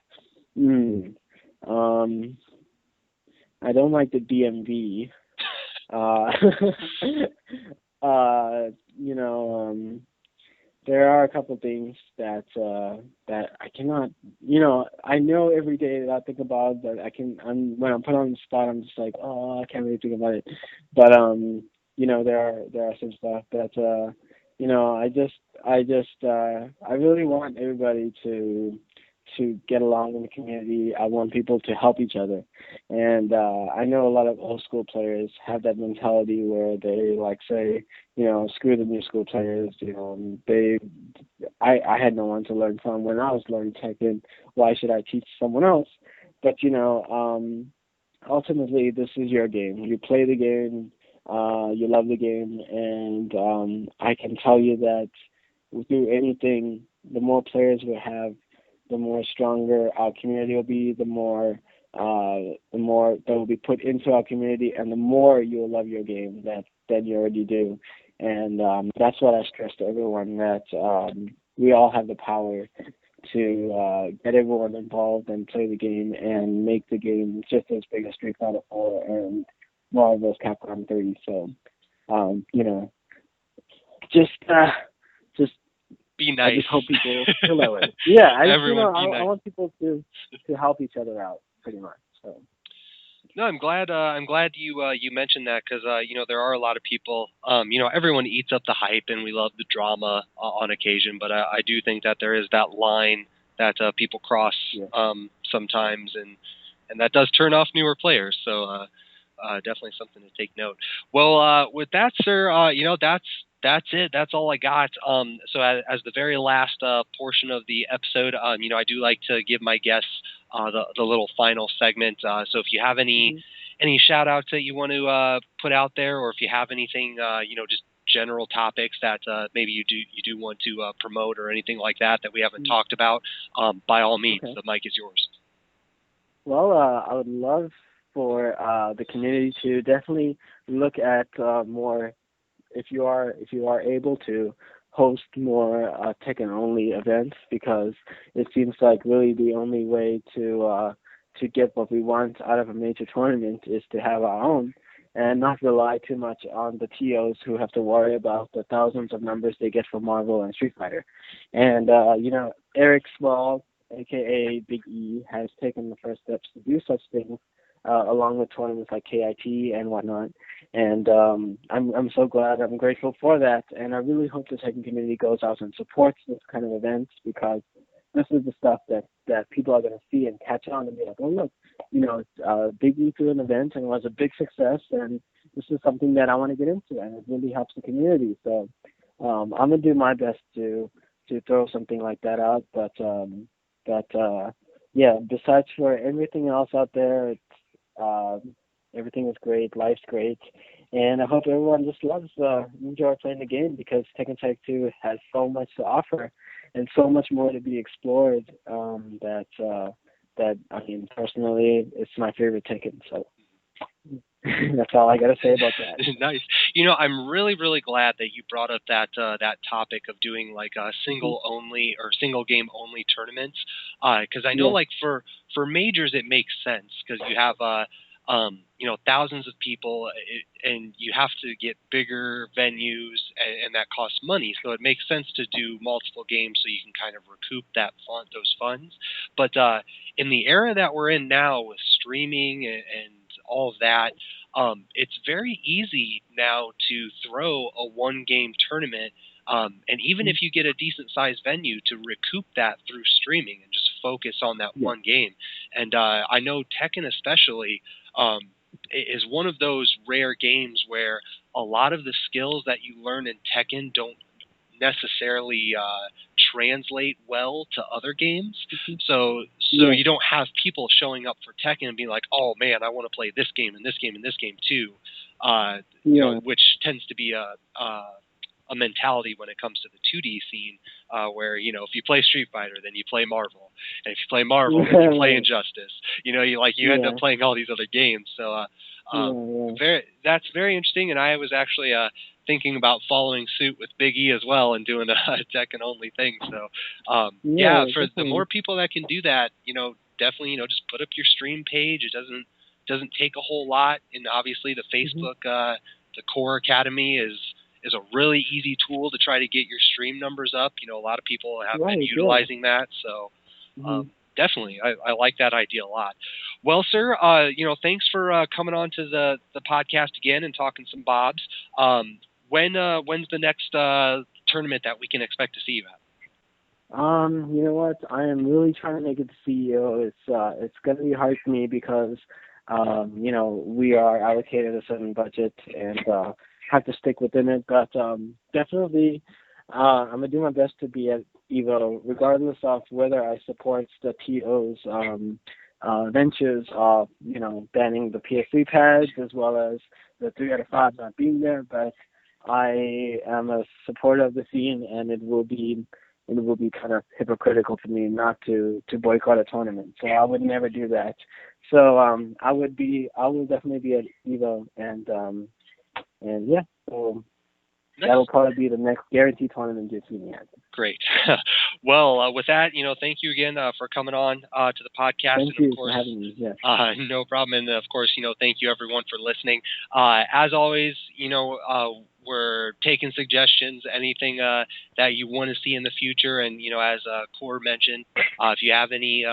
I don't like the DMV. There are a couple things that I cannot. I know every day that I think about, but when I'm put on the spot, I'm just like, oh, I can't really think about it. But there are some stuff that I really want everybody to get along in the community. I want people to help each other. And I know a lot of old school players have that mentality where they say, screw the new school players. I had no one to learn from when I was learning Tekken. Why should I teach someone else? But, ultimately, this is your game. You play the game. You love the game. And I can tell you that through anything, the more players we have, the more stronger our community will be, the more that will be put into our community, and the more you will love your game than you already do. And that's what I stress to everyone, that we all have the power to get everyone involved and play the game and make the game just as big as Street Fighter 4 and Marvel's Capcom 3. So, just be nice. I just hope people feel that way. Yeah, I want people to help each other out, pretty much. So. No, I'm glad you mentioned that, because there are a lot of people. Everyone eats up the hype, and we love the drama on occasion. But I do think that there is that line that people cross sometimes, and that does turn off newer players. So definitely something to take note. Well, with that, sir, that's it. That's all I got. So as the very last portion of the episode, I do like to give my guests the little final segment. So if you have any shout outs that you want to put out there, or if you have anything, just general topics that maybe you do want to promote, or anything like that we haven't talked about, by all means, the mic is yours. Well, I would love for the community to definitely look at more, if you are able to host more Tekken only events, because it seems like really the only way to get what we want out of a major tournament is to have our own and not rely too much on the TOs who have to worry about the thousands of numbers they get from Marvel and Street Fighter. And Eric Small, aka Big E, has taken the first steps to do such things, along with tournaments like KIT and whatnot. And I'm so glad, I'm grateful for that, and I really hope the Tekken community goes out and supports this kind of events, because this is the stuff that people are going to see and catch on and be like, oh look, Big E threw an event and it was a big success, and this is something that I want to get into, and it really helps the community. So I'm going to do my best to throw something like that out, but besides for everything else out there, everything is great, life's great, and I hope everyone just enjoy playing the game, because Tekken Tag 2 has so much to offer and so much more to be explored, that I mean, personally, it's my favorite Tekken, so that's all I got to say about that. Nice. I'm really, really glad that you brought up that topic of doing like a single only or single game only tournaments, because I know like for majors it makes sense, because you have thousands of people, and you have to get bigger venues, and that costs money. So it makes sense to do multiple games so you can kind of recoup those funds. But in the era that we're in now with streaming and all of that, it's very easy now to throw a one-game tournament, and even if you get a decent-sized venue, to recoup that through streaming and just focus on that one game. And I know Tekken especially is one of those rare games where a lot of the skills that you learn in Tekken don't necessarily translate well to other games. So So you don't have people showing up for Tekken and being like, oh man, I want to play this game and this game and this game too, you know, which tends to be a mentality when it comes to the 2D scene, where, you know, if you play Street Fighter, then you play Marvel, and if you play Marvel, then you play Injustice. You know, you end up playing all these other games. So that's very interesting, and I was actually thinking about following suit with Big E as well and doing a Tekken only thing. So for the more people that can do that, you know, definitely, you know, just put up your stream page. It doesn't take a whole lot, and obviously the Facebook the Core Academy is a really easy tool to try to get your stream numbers up. You know, a lot of people have been utilizing that. So definitely, I like that idea a lot. Well, sir, you know, thanks for coming on to the podcast again and talking some bobs. When's the next tournament that we can expect to see you at? You know what? I am really trying to make it to CEO. It's going to be hard for me because, you know, we are allocated a certain budget and have to stick within it. But definitely, I'm gonna do my best to be at Evo, regardless of whether I support the TO's ventures of, you know, banning the PS3 pads as well as the 3 out of 5 not being there. But I am a supporter of the scene, and it will be kind of hypocritical for me not to boycott a tournament. So I would never do that. So I will definitely be at Evo, and yeah, so that'll probably be the next guaranteed tournament you'll see me at. Great. Well, with that, you know, thank you again for coming on to the podcast. Thank you for having me. Yes. No problem. And of course, you know, thank you everyone for listening. As always, you know, we're taking suggestions, anything that you want to see in the future. And, you know, as Core mentioned, if you have any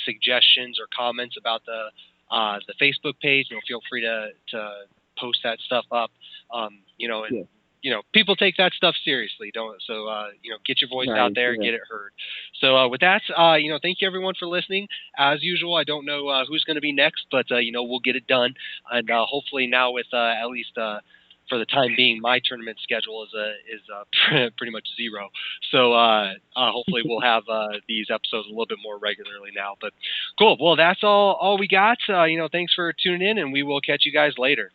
suggestions or comments about the Facebook page, you know, feel free to post that stuff up. You know, and you know, people take that stuff seriously, don't? So you know, get your voice out there and get it heard. So with that, you know, thank you everyone for listening. As usual, I don't know who's going to be next, but you know, we'll get it done. And hopefully now with at least for the time being, my tournament schedule is pretty much zero. So hopefully we'll have these episodes a little bit more regularly now. But cool. Well, that's all we got. You know, thanks for tuning in, and we will catch you guys later.